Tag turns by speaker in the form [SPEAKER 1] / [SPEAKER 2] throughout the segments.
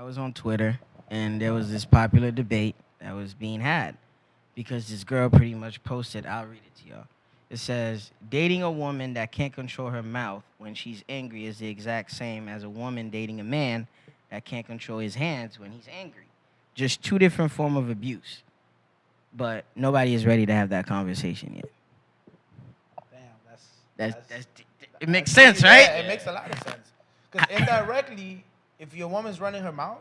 [SPEAKER 1] was on Twitter, and there was this popular debate that was being had because this girl pretty much posted, I'll read it to y'all. It says, dating a woman that can't control her mouth when she's angry is the exact same as a woman dating a man that can't control his hands when he's angry. Just two different forms of abuse. But nobody is ready to have that conversation yet.
[SPEAKER 2] Damn,
[SPEAKER 1] it makes sense, right?
[SPEAKER 2] Yeah, it makes a lot of sense. Because indirectly, if your woman's running her mouth,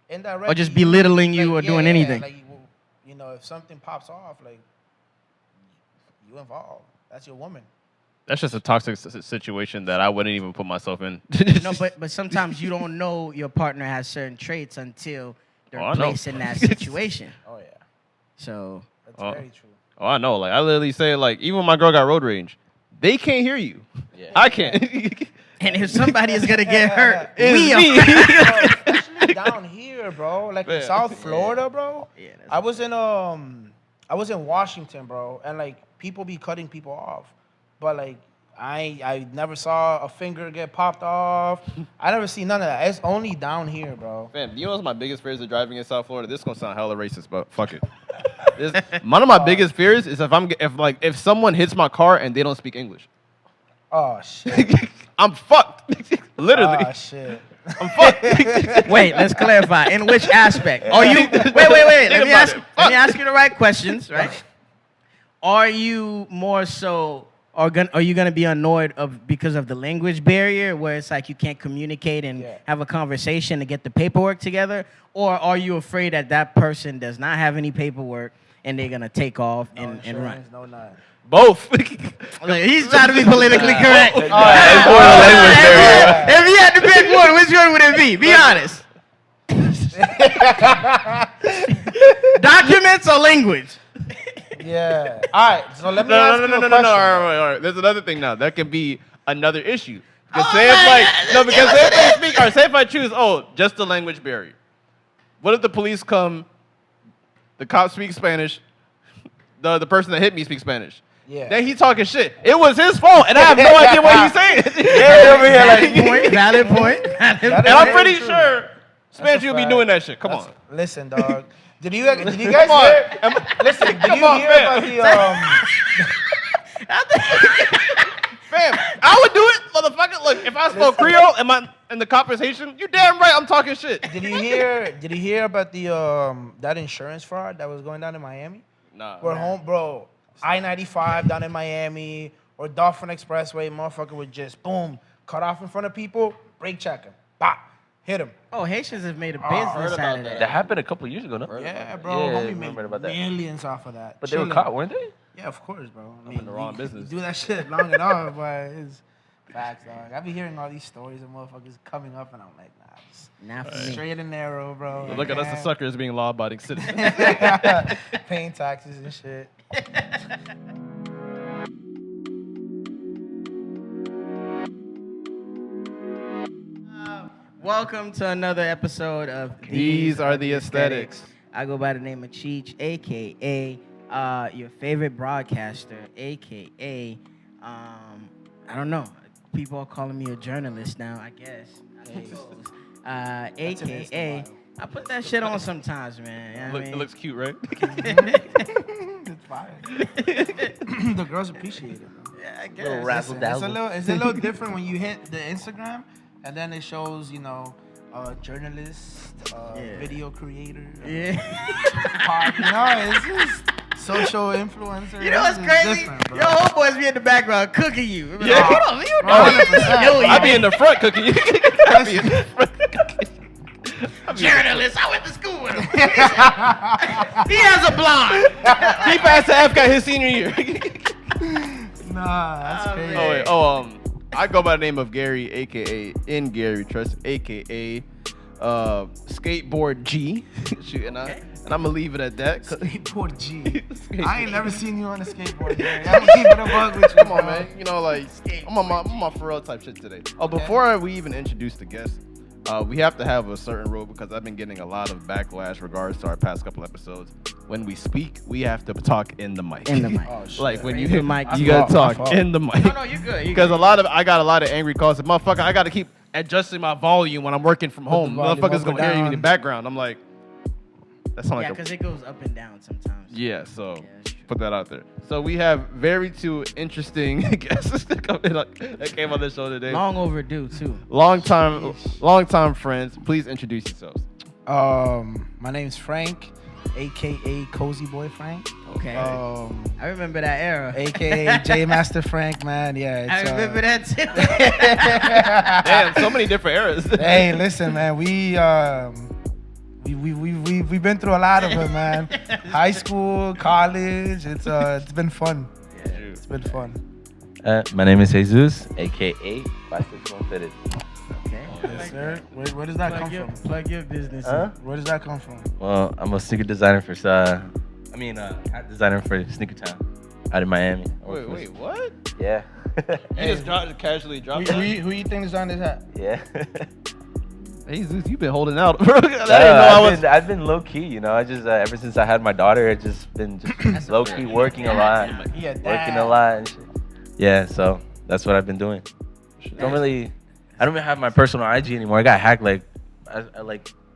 [SPEAKER 2] indirectly...
[SPEAKER 1] Or just belittling you or doing anything.
[SPEAKER 2] Like, you know, if something pops off, like, you involved. That's your woman.
[SPEAKER 3] That's just a toxic situation that I wouldn't even put myself in.
[SPEAKER 1] No, but sometimes you don't know your partner has certain traits until they're placed in that situation.
[SPEAKER 2] Oh, yeah.
[SPEAKER 1] So...
[SPEAKER 2] That's very true.
[SPEAKER 3] Oh, I know. Like, I literally say, like, even when my girl got road rage, they can't hear you. Yeah. I can't.
[SPEAKER 1] And if somebody is going to get hurt,
[SPEAKER 3] it's
[SPEAKER 1] we
[SPEAKER 3] me.
[SPEAKER 2] Bro, especially down here, bro. Like in South Florida, bro. Yeah, I was in Washington, bro, and like people be cutting people off. But like I never saw a finger get popped off. I never see none of that. It's only down here, bro.
[SPEAKER 3] Fam, you know what's my biggest fears of driving in South Florida? This is gonna sound hella racist, but fuck it. One of my biggest fears is if someone hits my car and they don't speak English.
[SPEAKER 2] Oh shit.
[SPEAKER 3] I'm fucked. Literally.
[SPEAKER 2] Oh shit.
[SPEAKER 3] I'm fucked.
[SPEAKER 1] Wait, let's clarify. In which aspect? Are you wait. Let me ask you the right questions, right? Are you more so are you gonna be annoyed because of the language barrier where it's like you can't communicate and have a conversation to get the paperwork together? Or are you afraid that person does not have any paperwork and they're gonna take off and run?
[SPEAKER 2] No, not.
[SPEAKER 3] Both.
[SPEAKER 1] Like, he's trying to be politically correct. If
[SPEAKER 3] If
[SPEAKER 1] you had to pick one, which one would it be? Be honest. Documents or language?
[SPEAKER 2] Yeah. All right. So let me ask you a question.
[SPEAKER 3] No. All right. There's another thing now. That can be another issue. Because say if I choose, just the language barrier. What if the police come, the cops speak Spanish, the person that hit me speaks Spanish?
[SPEAKER 2] Yeah.
[SPEAKER 3] Then he talking shit. It was his fault, and I have no idea what he's saying.
[SPEAKER 1] Valid point.
[SPEAKER 3] And I'm pretty sure Spanish will be doing that shit. Come on.
[SPEAKER 2] Listen, dog. Did you guys hear? Listen, did you hear about the
[SPEAKER 3] Fam, I would do it, motherfucker. Look, if I spoke Creole and the cop is Haitian, you're damn right I'm talking shit.
[SPEAKER 2] Did you hear about the that insurance fraud that was going down in Miami?
[SPEAKER 3] Nah.
[SPEAKER 2] We're home, bro. I-95 down in Miami or Dolphin Expressway, motherfucker would just boom, cut off in front of people, brake check him, bop, hit him.
[SPEAKER 1] Oh, Haitians have made a business out of that.
[SPEAKER 4] That happened a couple of years ago, no?
[SPEAKER 2] Yeah, bro.
[SPEAKER 4] Yeah,
[SPEAKER 2] Homie made millions off of that.
[SPEAKER 4] But they were caught, weren't they?
[SPEAKER 2] Yeah, of course, bro. I
[SPEAKER 3] I'm in the wrong business.
[SPEAKER 2] You do that shit long enough, but it's facts, dog. I be hearing all these stories of motherfuckers coming up, and I'm like, nah, just
[SPEAKER 1] Not for me.
[SPEAKER 2] straight and narrow, bro.
[SPEAKER 3] So look at us, the suckers, being law-abiding citizens.
[SPEAKER 2] Paying taxes and shit.
[SPEAKER 1] Welcome to another episode of
[SPEAKER 3] These Are the Aesthetics.
[SPEAKER 1] I go by the name of Cheech, a.k.a. Your favorite broadcaster, a.k.a. I don't know. People are calling me a journalist now, I guess. A.k.a. I put that shit on sometimes, man.
[SPEAKER 3] It looks cute, right?
[SPEAKER 2] It's fire. The girls appreciate it, man.
[SPEAKER 1] Yeah, I guess.
[SPEAKER 4] Little razzle dazzle.
[SPEAKER 2] It's a little different when you hit the Instagram and then it shows, journalist, video creator, it's just social influencer.
[SPEAKER 1] You know what's crazy? Your homeboys be in the background cooking you.
[SPEAKER 3] Yeah.
[SPEAKER 1] Hold on, you know.
[SPEAKER 3] I be in the front cooking you. I be in the front cooking.
[SPEAKER 1] Journalist, I went to school with him. He has a blonde.
[SPEAKER 3] He passed the F got his senior year.
[SPEAKER 2] Nah, that's crazy.
[SPEAKER 3] I go by the name of Gary, a.k.a. In Gary Trust, a.k.a. Skateboard G. Shoot, and I'm going to leave it at that.
[SPEAKER 2] Skateboard G. I ain't never seen you on a skateboard, Gary. I'm keeping a bug with you.
[SPEAKER 3] Come on, man. I'm on my Pharrell type shit today. Before we even introduce the guest, we have to have a certain rule because I've been getting a lot of backlash regards to our past couple episodes. When we speak, we have to talk in the mic.
[SPEAKER 1] In the mic.
[SPEAKER 2] Oh, shit.
[SPEAKER 3] Like when you
[SPEAKER 1] the
[SPEAKER 3] hit
[SPEAKER 1] mic,
[SPEAKER 3] you gotta talk in the mic.
[SPEAKER 1] No, you're good.
[SPEAKER 3] Because I got a lot of angry calls. Motherfucker, I gotta keep adjusting my volume when I'm working from home.
[SPEAKER 2] volume
[SPEAKER 3] Motherfuckers
[SPEAKER 2] up
[SPEAKER 3] gonna
[SPEAKER 2] and
[SPEAKER 3] hear you in
[SPEAKER 2] down.
[SPEAKER 3] the background. I'm like, that sounds
[SPEAKER 1] Yeah,
[SPEAKER 3] like
[SPEAKER 1] because it goes up and down sometimes.
[SPEAKER 3] yeah. So
[SPEAKER 1] that's true.
[SPEAKER 3] put that out there. So we have two interesting guests that came on the show today.
[SPEAKER 1] Long overdue too.
[SPEAKER 3] Long time friends. Please introduce yourselves.
[SPEAKER 2] My name's Frank, aka Cozy Boy Frank.
[SPEAKER 1] Okay. I remember that era.
[SPEAKER 2] AKA J Master Frank, man. Yeah,
[SPEAKER 1] I
[SPEAKER 2] it's,
[SPEAKER 1] remember that too.
[SPEAKER 3] Damn, so many different eras.
[SPEAKER 2] Hey, listen, man. We've been through a lot of it, man. High school, college. It's been fun.
[SPEAKER 1] Yeah.
[SPEAKER 2] It's been fun.
[SPEAKER 4] My name is Jesus, aka Plastic One Fitted.
[SPEAKER 1] Okay.
[SPEAKER 2] Yes, sir. Where does that come from?
[SPEAKER 1] Plug your business.
[SPEAKER 4] Huh?
[SPEAKER 2] Where does that come from?
[SPEAKER 4] Well, I'm a sneaker designer for hat designer for Sneaker Town out in Miami.
[SPEAKER 3] Wait, what?
[SPEAKER 4] Yeah.
[SPEAKER 3] You just casually dropped
[SPEAKER 2] Who
[SPEAKER 3] that?
[SPEAKER 2] you think designed this hat?
[SPEAKER 4] Yeah.
[SPEAKER 3] Hey, Zeus, you've been holding out, bro. I didn't know
[SPEAKER 4] I've been low key, you know. I just ever since I had my daughter, I just been low key working a lot,
[SPEAKER 2] Yeah,
[SPEAKER 4] working a lot. And shit. Yeah, so that's what I've been doing. I don't even have my personal IG anymore. I got hacked I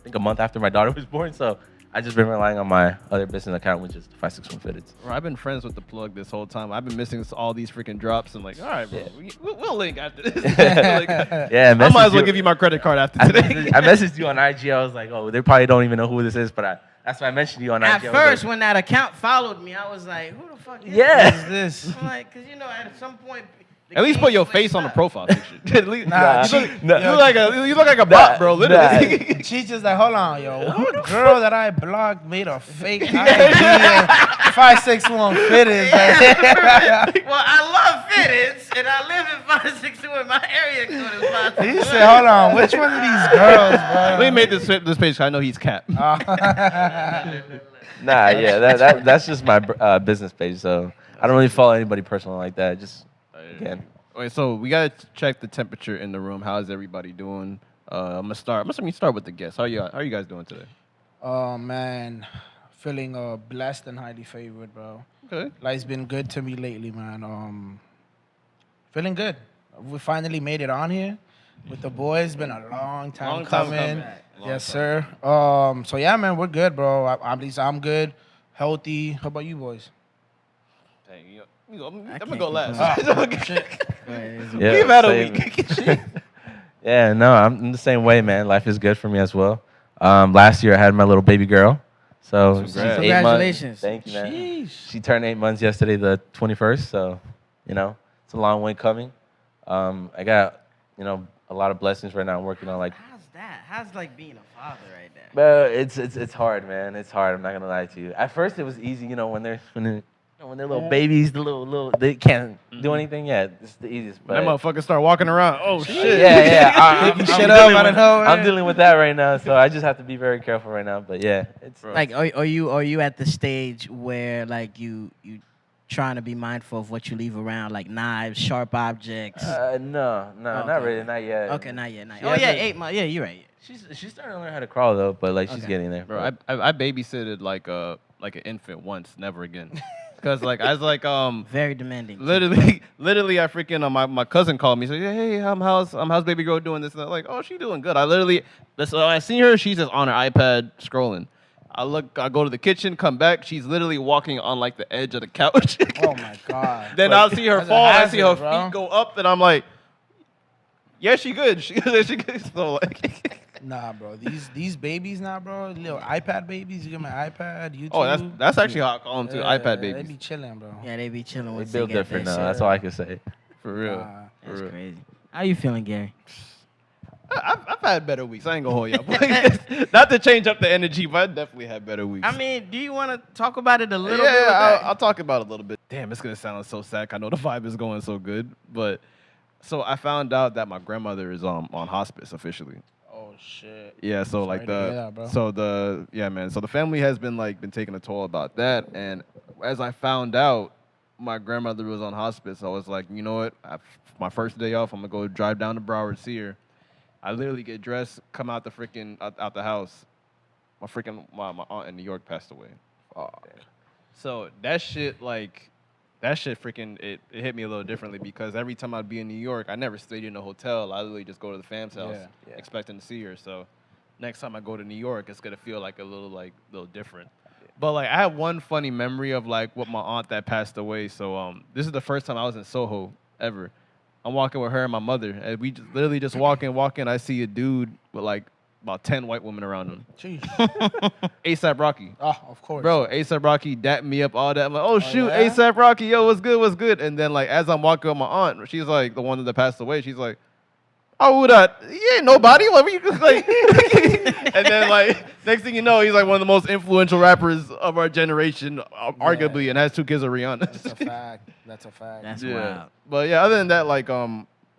[SPEAKER 4] think a month after my daughter was born, so I just been relying on my other business account, which is 561 Fitted.
[SPEAKER 3] Bro, I've been friends with the plug this whole time. I've been missing all these freaking drops. I'm like, all right, bro,
[SPEAKER 4] Yeah.
[SPEAKER 3] we'll link after this.
[SPEAKER 4] Yeah,
[SPEAKER 3] I might as well give you my credit card after today.
[SPEAKER 4] I messaged you on IG. I was like, oh, they probably don't even know who this is, but that's why I mentioned you on IG.
[SPEAKER 1] At
[SPEAKER 4] I was
[SPEAKER 1] first,
[SPEAKER 4] like,
[SPEAKER 1] when that account followed me, I was like, "Who the fuck is
[SPEAKER 4] Yeah.
[SPEAKER 1] this?"
[SPEAKER 2] This.
[SPEAKER 1] I'm like, because at some point, the
[SPEAKER 3] At least put
[SPEAKER 1] game
[SPEAKER 3] your
[SPEAKER 1] switched
[SPEAKER 3] face on the
[SPEAKER 1] up.
[SPEAKER 3] profile picture. At least,
[SPEAKER 2] Nah,
[SPEAKER 3] you look like a bot, bro. Literally.
[SPEAKER 2] She's just like, hold on, yo. What girl that I blocked made a fake ID and 561 fitters?
[SPEAKER 1] Well, I love fitteds, and I live in 561. My area code is 561.
[SPEAKER 2] He said, hold on, which one of these girls, bro?
[SPEAKER 3] We made this page. 'Cause I know he's cap.
[SPEAKER 4] nah, yeah, that's just my business page. So I don't really follow anybody personal like that. Just again.
[SPEAKER 3] Wait, so we gotta check the temperature in the room. How's everybody doing? I'm gonna start with the guests. How are you guys doing today?
[SPEAKER 2] Oh, man. Feeling blessed and highly favored, bro.
[SPEAKER 3] Okay.
[SPEAKER 2] Life's been good to me lately, man. Feeling good. We finally made it on here with the boys. Been a long time coming. Yes, sir. So yeah, man, we're good, bro. At least I'm good, healthy. How about you boys?
[SPEAKER 3] Dang, I'm
[SPEAKER 1] I
[SPEAKER 3] gonna
[SPEAKER 1] can't
[SPEAKER 3] go last.
[SPEAKER 4] Yeah,
[SPEAKER 3] We've had a
[SPEAKER 4] same.
[SPEAKER 3] week.
[SPEAKER 4] Yeah, no, I'm the same way, man. Life is good for me as well. Last year I had my little baby girl. So she's 8 months.
[SPEAKER 1] Congratulations.
[SPEAKER 4] Thank you, man.
[SPEAKER 2] Sheesh.
[SPEAKER 4] She turned 8 months yesterday, the 21st. So, it's a long way coming. I got, a lot of blessings right now. I'm working on
[SPEAKER 1] How's that? How's being a father right there?
[SPEAKER 4] Well, it's hard, man. It's hard. I'm not gonna lie to you. At first, it was easy, when they're little babies, they can't do anything. Yeah, it's the easiest. But
[SPEAKER 3] That motherfucker start walking around. Oh shit.
[SPEAKER 4] yeah.
[SPEAKER 2] I'm
[SPEAKER 4] dealing with that right now, so I just have to be very careful right now. But yeah, it's
[SPEAKER 1] Are you at the stage where you trying to be mindful of what you leave around, like knives, sharp objects?
[SPEAKER 4] No, not really, not yet.
[SPEAKER 1] Okay, not yet.
[SPEAKER 4] She
[SPEAKER 1] Oh yeah,
[SPEAKER 4] hasn't-
[SPEAKER 1] 8 months. Yeah, you're right.
[SPEAKER 4] She's starting to learn how to crawl though, but she's
[SPEAKER 1] Okay.
[SPEAKER 4] getting there.
[SPEAKER 3] Bro, I babysitted like an infant once, never again. Cause I was
[SPEAKER 1] Very demanding.
[SPEAKER 3] literally I freaking my cousin called me, said, hey, how's baby girl doing this? And I'm like, oh, she doing good. I seen her, she's just on her iPad scrolling. I go to the kitchen, come back, she's literally walking on the edge of the couch.
[SPEAKER 2] Oh my God.
[SPEAKER 3] Then I'll see her
[SPEAKER 2] That's a
[SPEAKER 3] fall, I see her
[SPEAKER 2] hazard, bro.
[SPEAKER 3] feet go up, and I'm like, yeah, she good. She good. So
[SPEAKER 2] Nah, bro. These babies now, bro. Little iPad babies. You get my iPad, YouTube.
[SPEAKER 3] oh, that's actually how I call them too. iPad
[SPEAKER 2] They
[SPEAKER 3] babies.
[SPEAKER 2] be chilling, bro.
[SPEAKER 1] Yeah, they be chilling
[SPEAKER 4] They
[SPEAKER 1] with
[SPEAKER 4] build different now. That's all I can say.
[SPEAKER 3] For real.
[SPEAKER 2] Nah.
[SPEAKER 3] For
[SPEAKER 1] That's
[SPEAKER 3] real.
[SPEAKER 1] crazy. How you feeling, Gary?
[SPEAKER 3] I've had better weeks. I ain't gonna hold y'all. Not to change up the energy, but I definitely had better weeks.
[SPEAKER 1] I mean, do you want to talk about it a little
[SPEAKER 3] yeah,
[SPEAKER 1] bit? With that?
[SPEAKER 3] I'll talk about it a little bit. Damn, it's gonna sound so sad. I know the vibe is going so good, but so I found out that my grandmother is on hospice officially.
[SPEAKER 2] Oh shit.
[SPEAKER 3] Yeah, so
[SPEAKER 2] Sorry to hear that, bro.
[SPEAKER 3] so the family has been been taking a toll about that, and as I found out my grandmother was on hospice, I was like, you know what? My first day off, I'm gonna go drive down to Broward, see her. I literally get dressed, come out the out the house. My aunt in New York passed away.
[SPEAKER 2] Fuck.
[SPEAKER 3] So that shit that shit freaking it hit me a little differently because every time I'd be in New York, I never stayed in a hotel. I literally just go to the fam's house, expecting to see her. So next time I go to New York, it's gonna feel like a little different. But like I have one funny memory of like with my aunt that passed away. So this is the first time I was in Soho ever. I'm walking with her and my mother, and we just literally just walking. I see a dude with like about 10 white women around him.
[SPEAKER 2] Jeez.
[SPEAKER 3] ASAP Rocky.
[SPEAKER 2] Oh, of course.
[SPEAKER 3] Bro, ASAP Rocky dapped me up all that. I'm like, oh shoot,
[SPEAKER 2] yeah?
[SPEAKER 3] ASAP Rocky, yo, what's good? And then like as I'm walking with my aunt, she's like the one that passed away. She's like, oh, who that? He ain't nobody. Like, you like, and then like next thing you know, he's like one of the most influential rappers of our generation, arguably, and has 2 kids of Rihanna.
[SPEAKER 2] That's a fact.
[SPEAKER 1] That's wild.
[SPEAKER 3] But yeah, other than that, like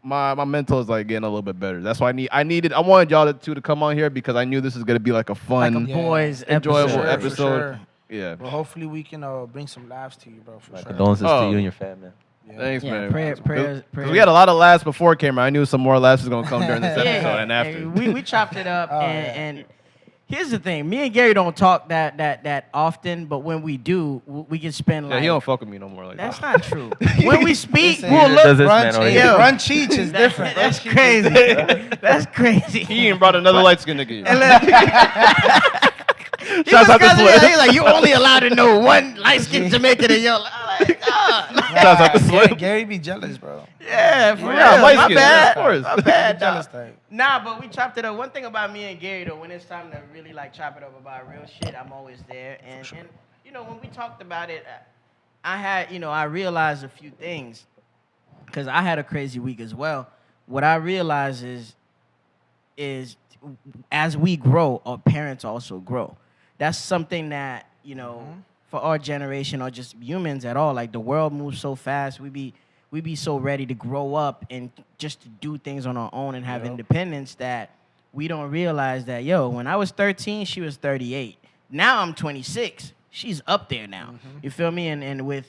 [SPEAKER 3] my mental is like getting a little bit better. That's why I wanted y'all to come on here because I knew this was gonna be like a fun,
[SPEAKER 1] Like a boys
[SPEAKER 3] enjoyable
[SPEAKER 1] episode.
[SPEAKER 3] episode.
[SPEAKER 2] Sure.
[SPEAKER 3] Yeah.
[SPEAKER 2] Well, hopefully we can bring some laughs to you, bro. For sure.
[SPEAKER 4] Condolences to you and your fam, man.
[SPEAKER 2] Yeah.
[SPEAKER 3] Thanks,
[SPEAKER 1] Yeah,
[SPEAKER 3] man.
[SPEAKER 1] prayers.
[SPEAKER 3] Because we had a lot of laughs before camera. I knew some more laughs was gonna come during this episode and after.
[SPEAKER 1] We chopped it up, and here's the thing: me and Gary don't talk that often, but when we do, we can spend like.
[SPEAKER 3] Yeah, he don't fuck with me no more. Like
[SPEAKER 1] That's
[SPEAKER 3] that.
[SPEAKER 1] not true. When we speak,
[SPEAKER 2] Listen,
[SPEAKER 1] we'll
[SPEAKER 4] Does
[SPEAKER 1] look.
[SPEAKER 4] this man over here.
[SPEAKER 2] Run Cheech is different.
[SPEAKER 1] That's crazy. That's crazy.
[SPEAKER 3] He even brought another light skinned nigga.
[SPEAKER 1] And
[SPEAKER 3] here.
[SPEAKER 1] he
[SPEAKER 3] Shouts
[SPEAKER 1] was
[SPEAKER 3] out to Slim.
[SPEAKER 1] he's like, you only allowed to know one light-skinned Jamaican in your life. I'm like, oh.
[SPEAKER 3] Shouts out to Slim.
[SPEAKER 2] Gary be jealous, bro.
[SPEAKER 1] Yeah, for real.
[SPEAKER 3] Yeah,
[SPEAKER 1] My
[SPEAKER 3] light-skinned,
[SPEAKER 1] bad.
[SPEAKER 3] of course.
[SPEAKER 1] My bad,
[SPEAKER 2] Jealous
[SPEAKER 1] dog.
[SPEAKER 2] type.
[SPEAKER 1] Nah, but we chopped it up. One thing about me and Gary, though, when it's time to really, like, chop it up about real shit, I'm always there. And, you know, when we talked about it, I realized a few things. Because I had a crazy week as well. What I realized is as we grow, our parents also grow. That's something that, you know, for our generation or just humans at all, like the world moves so fast. We be so ready to grow up and just to do things on our own and have independence that we don't realize that, when I was 13, she was 38. Now I'm 26. She's up there now. You feel me? And with,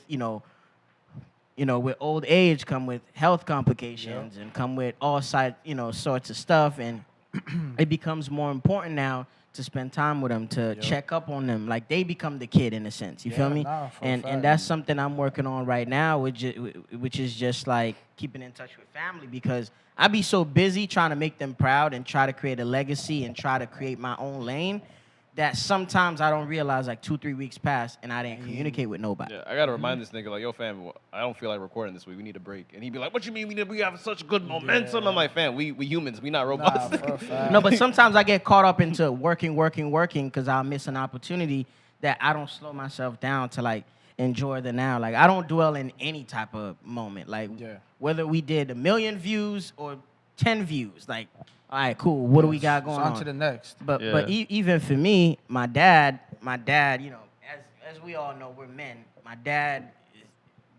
[SPEAKER 1] with old age come with health complications and come with all sorts of stuff. And it becomes more important now to spend time with them, to check up on them. Like, they become the kid in a sense. You feel me? And that's something I'm working on right now, which is just, like, keeping in touch with family because I be so busy trying to make them proud and try to create a legacy and try to create my own lane that sometimes I don't realize, like, 2-3 weeks pass and I didn't communicate with nobody.
[SPEAKER 3] Yeah, I gotta remind this nigga, like, yo, fam, I don't feel like recording this week. We need a break. And he'd be like, what you mean we have such good momentum? I'm like, fam, we humans, we not robots.
[SPEAKER 1] No, but sometimes I get caught up into working because I'll miss an opportunity that I don't slow myself down to, like, enjoy the now. Like, I don't dwell in any type of moment. Like, whether we did 1 million views or 10 views, like, all right, cool. What do we got going on?
[SPEAKER 2] On to the next.
[SPEAKER 1] But even for me, my dad, as we all know, we're men. My dad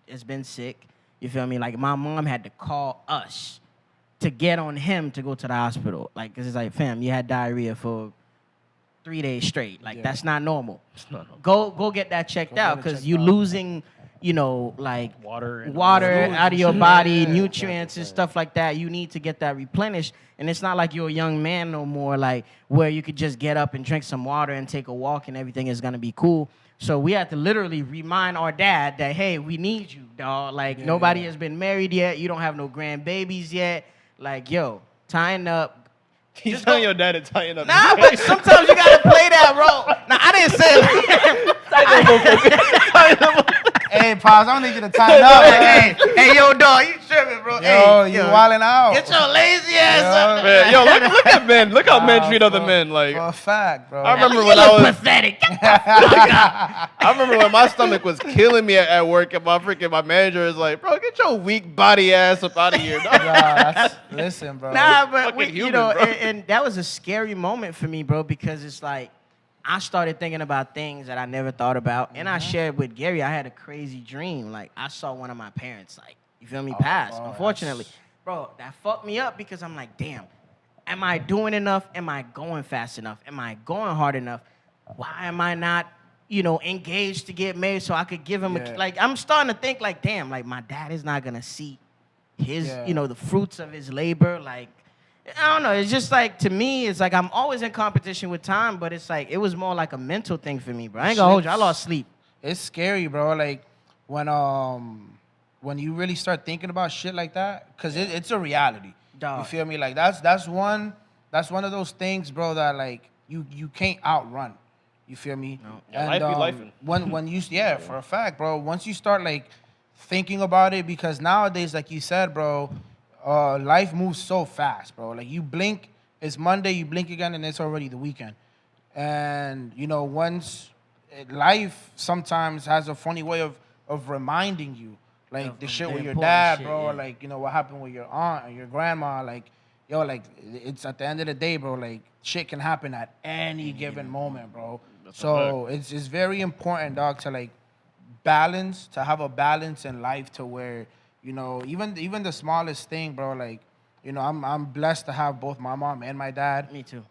[SPEAKER 1] has been sick. You feel me? Like, my mom had to call us to get on him to go to the hospital. Like, 'cause it's like, fam, you had diarrhea for 3 days straight. Like, that's not normal. It's not normal. Go get that checked out because you're losing, like water out of your body, nutrients and stuff like that. You need to get that replenished. And it's not like you're a young man no more, like, where you could just get up and drink some water and take a walk and everything is going to be cool. So we had to literally remind our dad that, hey, we need you, dog. Like, nobody has been married yet. You don't have no grandbabies yet. Like, tying up.
[SPEAKER 3] He's telling your dad to tighten up.
[SPEAKER 1] Nah, but sometimes you got to play that role. Nah, I didn't say it.
[SPEAKER 2] Hey, Pops, I don't need you to time up.
[SPEAKER 1] Hey, yo, dog, you tripping, bro.
[SPEAKER 2] Yo, you wilding out.
[SPEAKER 1] Get your lazy ass up.
[SPEAKER 3] Man, yo, look at men. Look how men treat other men. Like,
[SPEAKER 2] for a fact, bro.
[SPEAKER 3] I remember when I was
[SPEAKER 1] pathetic.
[SPEAKER 3] I remember when my stomach was killing me at work, and my manager is like, "Bro, get your weak body ass up out of here."
[SPEAKER 2] Listen, bro.
[SPEAKER 1] Nah, but
[SPEAKER 3] Fucking bro.
[SPEAKER 1] and that was a scary moment for me, bro, because it's like I started thinking about things that I never thought about, and I shared with Gary. I had a crazy dream. Like, I saw one of my parents, like, you feel me, pass. Unfortunately, bro, that fucked me up because I'm like, damn, am I doing enough? Am I going fast enough? Am I going hard enough? Why am I not, engaged to get married so I could give him like, I'm starting to think like, damn, like, my dad is not gonna see his, the fruits of his labor. Like, I don't know. It's just like, to me, it's like I'm always in competition with time, but it's like, it was more like a mental thing for me, bro. I ain't gonna hold you. I lost sleep.
[SPEAKER 2] It's scary, bro. Like, when you really start thinking about shit like that, because it's a reality.
[SPEAKER 1] Dog.
[SPEAKER 2] You feel me? Like that's one of those things, bro, that like you can't outrun. You feel me?
[SPEAKER 1] No.
[SPEAKER 3] Yeah, life be lifing.
[SPEAKER 2] When you for a fact, bro. Once you start like thinking about it, because nowadays, like you said, bro, life moves so fast, bro. Like you blink, it's Monday, you blink again, and it's already the weekend. And you know, life sometimes has a funny way of reminding you, like the shit with your dad,
[SPEAKER 1] shit,
[SPEAKER 2] bro,
[SPEAKER 1] yeah.
[SPEAKER 2] or like, you know, what happened with your aunt or your grandma, like, yo, like it's at the end of the day, bro, like shit can happen at any given moment, bro. So it's very important, dog, to like to have a balance in life, to where, you know, even the smallest thing, bro, like, you know, I'm blessed to have both my mom and my dad.
[SPEAKER 1] Me too.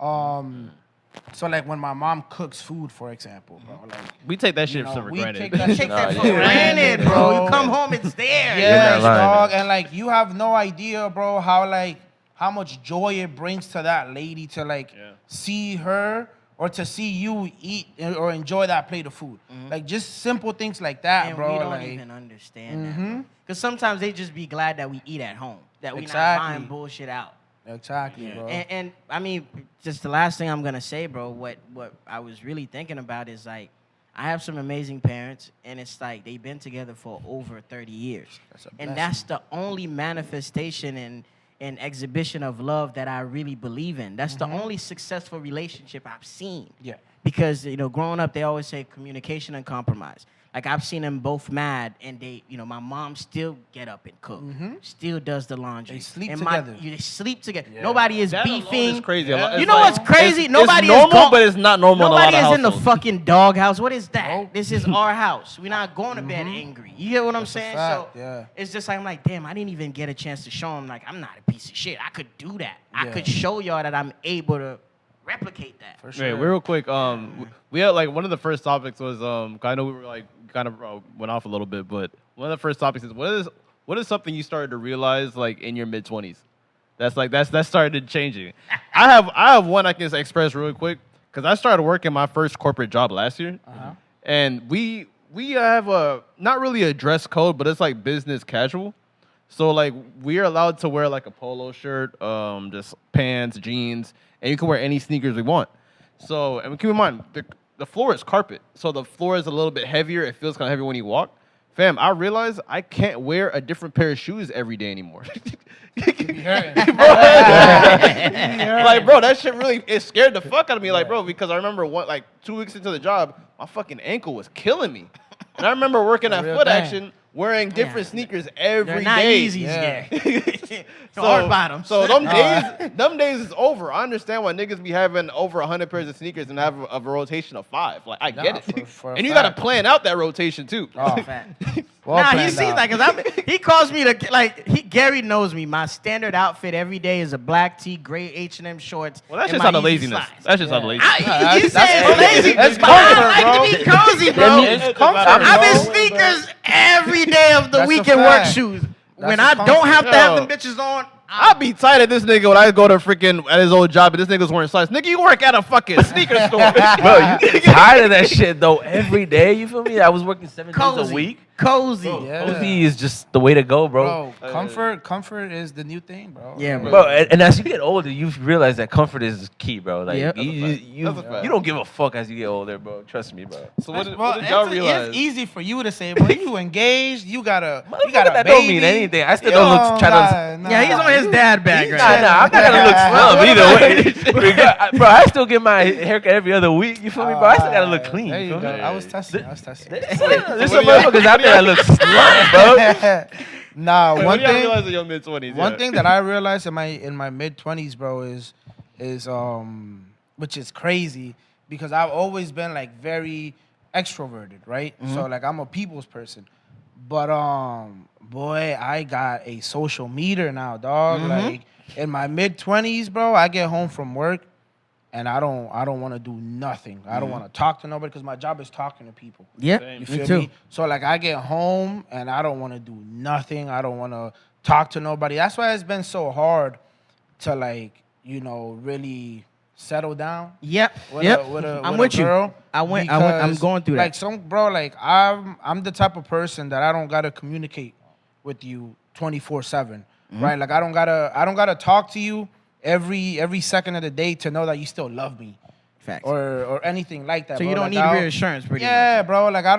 [SPEAKER 2] So like when my mom cooks food, for example, bro, like
[SPEAKER 3] We take that shit
[SPEAKER 2] know,
[SPEAKER 3] for
[SPEAKER 2] we
[SPEAKER 3] granted.
[SPEAKER 2] take that shit
[SPEAKER 1] Take that
[SPEAKER 2] for
[SPEAKER 1] for granted, bro. You come home, it's there.
[SPEAKER 2] Yes,
[SPEAKER 4] lying,
[SPEAKER 2] dog,
[SPEAKER 4] man.
[SPEAKER 2] and like you have no idea, bro, how much joy it brings to that lady to like see her or to see you eat or enjoy that plate of food. Like just simple things like that,
[SPEAKER 1] And
[SPEAKER 2] bro.
[SPEAKER 1] we don't
[SPEAKER 2] like,
[SPEAKER 1] even understand that. Because sometimes they just be glad that we eat at home, that we not
[SPEAKER 2] Exactly.
[SPEAKER 1] buying bullshit out.
[SPEAKER 2] Exactly, bro.
[SPEAKER 1] And I mean, just the last thing I'm gonna say, bro. What I was really thinking about is like, I have some amazing parents, and it's like they've been together for over 30 years, and that's the only manifestation and exhibition of love that I really believe in. That's the only successful relationship I've seen.
[SPEAKER 2] Yeah.
[SPEAKER 1] Because, you know, growing up, they always say communication and compromise. Like, I've seen them both mad, and they, you know, my mom still get up and cook, still does the laundry.
[SPEAKER 2] They sleep
[SPEAKER 1] and
[SPEAKER 2] together.
[SPEAKER 1] They sleep together. Nobody is
[SPEAKER 3] That alone
[SPEAKER 1] beefing.
[SPEAKER 3] is crazy.
[SPEAKER 2] Yeah.
[SPEAKER 3] It's
[SPEAKER 1] You know
[SPEAKER 3] like-
[SPEAKER 1] what's crazy?
[SPEAKER 3] It's
[SPEAKER 1] Nobody is
[SPEAKER 3] normal, but it's not normal in a lot
[SPEAKER 1] Nobody
[SPEAKER 3] of
[SPEAKER 1] is in the
[SPEAKER 3] households.
[SPEAKER 1] fucking doghouse. What is that?
[SPEAKER 2] Nope.
[SPEAKER 1] This is our house. We're not going to bed angry. You get what I'm saying?
[SPEAKER 2] fact,
[SPEAKER 1] So
[SPEAKER 2] yeah.
[SPEAKER 1] it's just like, I'm like, damn, I didn't even get a chance to show them, like, I'm not a piece of shit. I could do that. I
[SPEAKER 2] Yeah.
[SPEAKER 1] could show y'all that I'm able to replicate that.
[SPEAKER 2] For sure.
[SPEAKER 3] Wait, real quick. We had like one of the first topics was I know we were like kind of went off a little bit, but one of the first topics is what is something you started to realize like in your mid-20s? That started changing. I have one I can express really quick because I started working my first corporate job last year, and we have a not really a dress code, but it's like business casual. So like we are allowed to wear like a polo shirt, just pants, jeans, and you can wear any sneakers we want. So and keep in mind the floor is carpet, so the floor is a little bit heavier. It feels kind of heavy when you walk. Fam, I realized I can't wear a different pair of shoes every day anymore. Like, bro, that shit really it scared the fuck out of me. Like, bro, because I remember 2 weeks into the job, my fucking ankle was killing me, and I remember working at
[SPEAKER 2] real
[SPEAKER 3] Foot
[SPEAKER 2] thing.
[SPEAKER 3] Action. Wearing different sneakers every
[SPEAKER 1] They're
[SPEAKER 3] day.
[SPEAKER 1] not easy,
[SPEAKER 2] Yeah.
[SPEAKER 1] yeah. Hard bottoms.
[SPEAKER 3] So them days is over. I understand why niggas be having over 100 pairs of sneakers and have a rotation of 5. Like I get it,
[SPEAKER 2] for a
[SPEAKER 3] and you got to
[SPEAKER 2] fact.
[SPEAKER 3] plan out that rotation too.
[SPEAKER 2] Oh,
[SPEAKER 1] Fact.
[SPEAKER 2] well
[SPEAKER 1] Nah, he
[SPEAKER 2] planned
[SPEAKER 1] sees
[SPEAKER 2] out.
[SPEAKER 1] like, cause he calls me to like Gary knows me. My standard outfit every day is a black tee, gray H&M shorts.
[SPEAKER 3] Well, that's
[SPEAKER 1] and
[SPEAKER 3] just
[SPEAKER 1] my
[SPEAKER 3] out of
[SPEAKER 1] Yeezy
[SPEAKER 3] laziness.
[SPEAKER 1] slides.
[SPEAKER 3] That's just out of laziness.
[SPEAKER 1] You say it's lazy.
[SPEAKER 2] That's
[SPEAKER 1] but I
[SPEAKER 2] comfort,
[SPEAKER 1] like to be cozy, bro.
[SPEAKER 2] It's comfort,
[SPEAKER 1] I'm in
[SPEAKER 2] bro.
[SPEAKER 1] sneakers every day of the
[SPEAKER 2] That's a
[SPEAKER 1] week and work
[SPEAKER 2] fact.
[SPEAKER 1] shoes. When
[SPEAKER 2] a
[SPEAKER 1] I don't have to have
[SPEAKER 3] Yo.
[SPEAKER 1] them bitches on,
[SPEAKER 3] I'll be tight at this nigga when I go to freaking at his old job and this nigga's wearing slides. Nigga, you work at a fucking sneaker store.
[SPEAKER 4] Bro, you get tired of that shit though every day. You feel me? I was working 7 days
[SPEAKER 1] cozy.
[SPEAKER 4] a week.
[SPEAKER 1] Cozy.
[SPEAKER 2] Yeah.
[SPEAKER 4] Cozy is just the way to go, bro.
[SPEAKER 2] Bro, comfort is the new thing, bro.
[SPEAKER 1] Yeah, bro.
[SPEAKER 4] Bro, and as you get older, you realize that comfort is key, bro. Like
[SPEAKER 1] Yep.
[SPEAKER 4] you
[SPEAKER 3] That's a fact.
[SPEAKER 4] don't give a fuck as you get older, bro. Trust me, bro.
[SPEAKER 3] So what did
[SPEAKER 2] Well,
[SPEAKER 3] y'all realize?
[SPEAKER 2] it's easy for you to say, but you engaged, you got a
[SPEAKER 4] Motherfucker,
[SPEAKER 2] baby.
[SPEAKER 4] that don't mean anything. I still don't look try to.
[SPEAKER 1] Yeah, he's on his dad bag right
[SPEAKER 4] Nah,
[SPEAKER 1] now.
[SPEAKER 4] I'm not gonna look slum either way. Bro, I still get my haircut every other week. You feel me, bro? I still gotta look clean.
[SPEAKER 2] There you
[SPEAKER 4] feel
[SPEAKER 2] go.
[SPEAKER 4] me?
[SPEAKER 2] I was testing.
[SPEAKER 4] There's
[SPEAKER 3] So
[SPEAKER 4] some
[SPEAKER 3] what do
[SPEAKER 4] motherfuckers out there that look slum, bro.
[SPEAKER 2] Nah,
[SPEAKER 3] Wait,
[SPEAKER 2] one
[SPEAKER 3] what do y'all
[SPEAKER 2] thing.
[SPEAKER 3] realize in your mid-20s?
[SPEAKER 2] One thing that I realized in my mid-20s, bro, is which is crazy because I've always been like very extroverted, right? So like I'm a people's person. But boy, I got a social meter now, dog. Like in my mid-20s, bro, I get home from work and I don't want to do nothing. I don't want to talk to nobody because my job is talking to people.
[SPEAKER 1] Yep,
[SPEAKER 2] You
[SPEAKER 1] me
[SPEAKER 2] feel
[SPEAKER 1] too.
[SPEAKER 2] me? So like I get home and I don't want to do nothing. I don't want to talk to nobody. That's why it's been so hard to like, you know, really settle down.
[SPEAKER 1] Yep.
[SPEAKER 2] With
[SPEAKER 1] Yep.
[SPEAKER 2] I'm
[SPEAKER 1] with you.
[SPEAKER 2] girl.
[SPEAKER 1] I'm going through that.
[SPEAKER 2] Like I'm the type of person that I don't gotta communicate with you 24/7, right? Like I don't gotta talk to you every second of the day to know that you still love me.
[SPEAKER 1] Facts.
[SPEAKER 2] Or anything like that.
[SPEAKER 1] So
[SPEAKER 2] bro.
[SPEAKER 1] you don't
[SPEAKER 2] Like,
[SPEAKER 1] need reassurance, pretty much.
[SPEAKER 2] Yeah, bro. Like I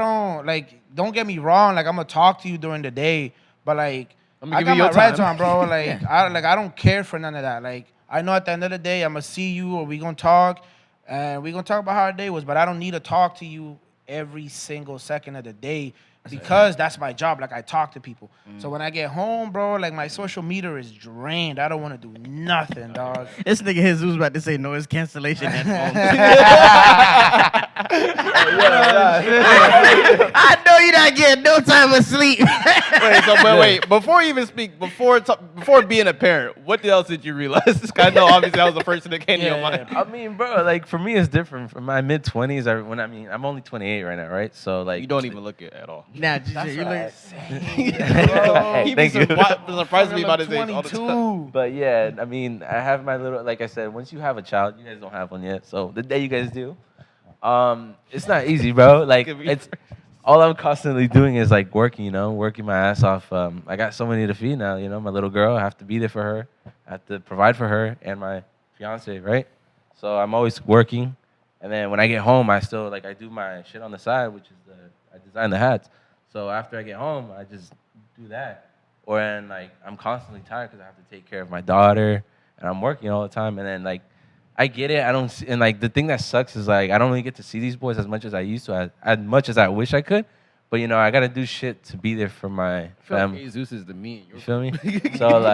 [SPEAKER 2] don't get me wrong. Like I'm gonna talk to you during the day, but like I got my rights on, bro. Like I don't care for none of that. Like I know at the end of the day I'm gonna see you or we gonna talk, and we gonna talk about how our day was. But I don't need to talk to you every single second of the day because that's my job. Like I talk to people. So when I get home, bro, like my social meter is drained. I don't want to do nothing, dog.
[SPEAKER 1] This nigga Jesus about to say noise cancellation headphones. I know you're not getting no time of sleep.
[SPEAKER 3] Wait. Before you even speak, before being a parent, what else did you realize? This guy, no, obviously that was the first thing that came to your mind.
[SPEAKER 4] I mean, bro, like for me, it's different. From my mid-20s, I'm only 28 right now, right? So like,
[SPEAKER 3] You don't even look it at all.
[SPEAKER 1] Nah, just you look.
[SPEAKER 3] He be
[SPEAKER 4] Thank you.
[SPEAKER 3] surprised me about his age all the time.
[SPEAKER 4] But yeah, I mean, I have my little, like I said, once you have a child, you guys don't have one yet. So the day you guys do, it's not easy, bro. Like it's all I'm constantly doing is like working, working my ass off. I got somebody to feed now, my little girl. I have to be there for her. I have to provide for her and my fiance, right? So I'm always working. And then when I get home, I still I do my shit on the side, which is I design the hats. So after I get home, I just do that. Or and I'm constantly tired because I have to take care of my daughter and I'm working all the time. And then I get it. I don't see, and the thing that sucks is I don't really get to see these boys as much as I used to, as much as I wish I could. But I gotta do shit to be there for my family.
[SPEAKER 3] Jesus is the me.
[SPEAKER 4] You feel me? So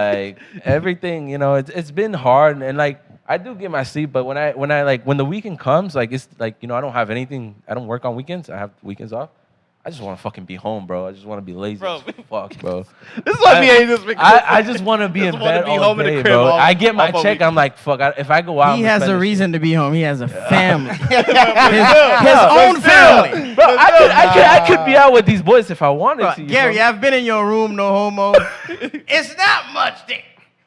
[SPEAKER 4] everything, it's been hard and I do get my sleep, but when the weekend comes, it's I don't have anything. I don't work on weekends. I have weekends off. I just want to fucking be home, bro. I just want to be lazy as fuck, bro.
[SPEAKER 3] This is what me and this nigga.
[SPEAKER 4] I just want to be in bed all day, bro. I get my check. I'm like, fuck. If I go out,
[SPEAKER 1] He has a reason to be home. He has a family. his
[SPEAKER 4] own
[SPEAKER 1] own family.
[SPEAKER 4] Bro, I could be out with these boys if I wanted
[SPEAKER 1] Bro,
[SPEAKER 4] to.
[SPEAKER 1] Gary, I've been in your room, no homo. It's not much there.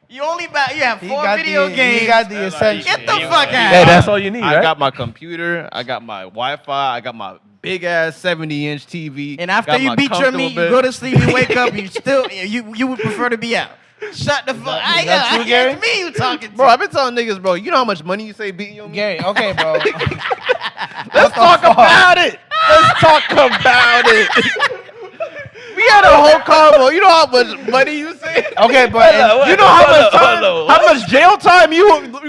[SPEAKER 1] You have 4 video games.
[SPEAKER 2] He got the essentials.
[SPEAKER 1] Get the fuck out.
[SPEAKER 4] Yeah, that's all you need, right?
[SPEAKER 3] I got my computer. I got my Wi-Fi. I got my big ass 70-inch TV.
[SPEAKER 1] And after you beat your meat, you go to sleep, you wake up, you would prefer to be out. Shut the fuck up. I hear me you talking to.
[SPEAKER 3] Bro, I've been telling niggas, bro, you know how much money you say beating your meat?
[SPEAKER 2] Gary, okay, bro.
[SPEAKER 3] Let's talk about it. Let's talk about it. We had a whole combo. You know how much money you say?
[SPEAKER 2] Okay, but
[SPEAKER 3] You know how much jail time you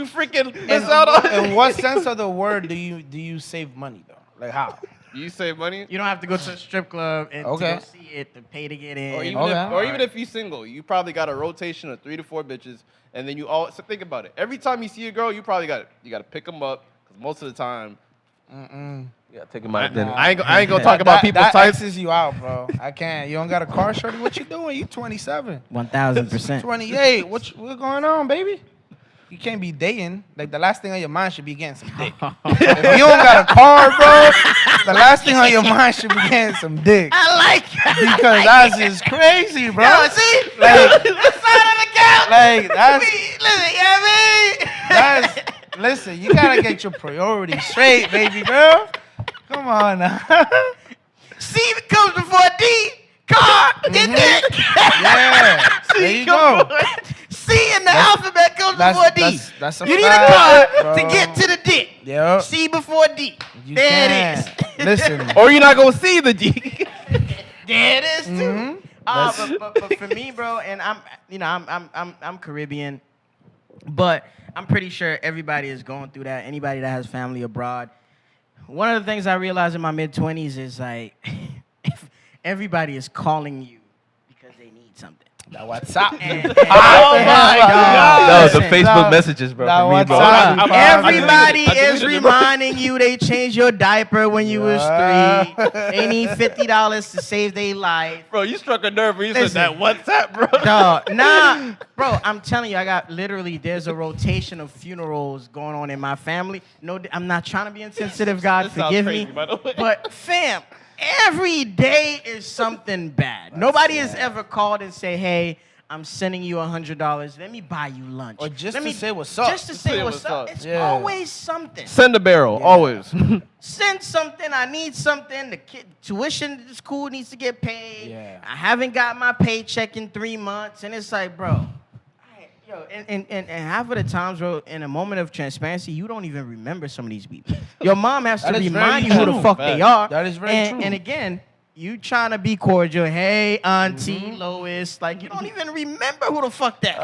[SPEAKER 3] freaking miss out on?
[SPEAKER 2] in what sense of the word do you save money though? Like how?
[SPEAKER 3] You save money?
[SPEAKER 1] You don't have to go to a strip club and to go see it, to pay to get in.
[SPEAKER 3] Or even if you're single, you probably got a rotation of 3 to 4 bitches, and then you all. So think about it. Every time you see a girl, you probably got to pick them up because most of the time.
[SPEAKER 4] You gotta take them out dinner.
[SPEAKER 3] I ain't gonna talk about people's
[SPEAKER 2] that
[SPEAKER 3] types.
[SPEAKER 2] X's you out, bro. I can't. You don't got a car, shorty. What you doing? You 27.
[SPEAKER 1] 1,000%.
[SPEAKER 2] 28. What's going on, baby? You can't be dating. Like the last thing on your mind should be getting some dick. If you don't got a car, bro, the last thing on your mind should be getting some dick.
[SPEAKER 1] I like it.
[SPEAKER 2] Because that's just crazy, bro.
[SPEAKER 1] Yo, see?
[SPEAKER 2] Like,
[SPEAKER 1] Let's sign on the couch.
[SPEAKER 2] like that's
[SPEAKER 1] Listen, you know what I mean?
[SPEAKER 2] that's. Listen, you gotta get your priorities straight, baby girl. Come on now.
[SPEAKER 1] C comes before D. Car, then dick.
[SPEAKER 2] Yeah. There you go.
[SPEAKER 1] C in the alphabet comes before D.
[SPEAKER 2] That's a
[SPEAKER 1] You need
[SPEAKER 2] fact,
[SPEAKER 1] a car
[SPEAKER 2] bro.
[SPEAKER 1] to get to the dick.
[SPEAKER 2] Yep.
[SPEAKER 1] C before D.
[SPEAKER 2] You
[SPEAKER 1] There
[SPEAKER 2] can.
[SPEAKER 1] it is.
[SPEAKER 2] Listen.
[SPEAKER 3] Or you're not gonna see the D.
[SPEAKER 1] There it is too.
[SPEAKER 2] Mm-hmm.
[SPEAKER 1] But for me, bro, and I'm Caribbean, but I'm pretty sure everybody is going through that. Anybody that has family abroad. One of the things I realized in my mid-20s is if everybody is calling you because they need something.
[SPEAKER 2] Now what's up?
[SPEAKER 1] Oh my God!
[SPEAKER 4] No, the
[SPEAKER 1] Listen,
[SPEAKER 4] Facebook messages, bro.
[SPEAKER 2] Now
[SPEAKER 4] For me,
[SPEAKER 2] what's
[SPEAKER 4] bro.
[SPEAKER 2] up?
[SPEAKER 1] Everybody
[SPEAKER 3] I deleted
[SPEAKER 1] is
[SPEAKER 3] it, bro.
[SPEAKER 1] reminding you they changed your diaper when you was 3. They need $50 to save their life.
[SPEAKER 3] Bro, you struck a nerve when you said
[SPEAKER 1] Listen.
[SPEAKER 3] that WhatsApp, bro.
[SPEAKER 1] Dog, nah, bro, I'm telling you, there's a rotation of funerals going on in my family. No, I'm not trying to be insensitive, God,
[SPEAKER 3] This sounds
[SPEAKER 1] forgive
[SPEAKER 3] crazy,
[SPEAKER 1] me.
[SPEAKER 3] by the way.
[SPEAKER 1] But fam, every day is something bad. Nobody has ever called and say, hey, I'm sending you $100. Let me buy you lunch.
[SPEAKER 2] Or just
[SPEAKER 1] Let
[SPEAKER 2] to
[SPEAKER 1] me,
[SPEAKER 2] say what's up.
[SPEAKER 1] Just to say what's up. It's always something.
[SPEAKER 3] Send a barrel, always.
[SPEAKER 1] Send something. I need something. The kid tuition to school needs to get paid.
[SPEAKER 2] Yeah.
[SPEAKER 1] I haven't got my paycheck in 3 months, and it's like, bro. And half of the times, bro, in a moment of transparency, you don't even remember some of these people. Your mom has to remind you who the fuck they are.
[SPEAKER 2] That is very true.
[SPEAKER 1] And again, you trying to be cordial. Hey, Auntie Lois. Like, you don't even remember who the fuck that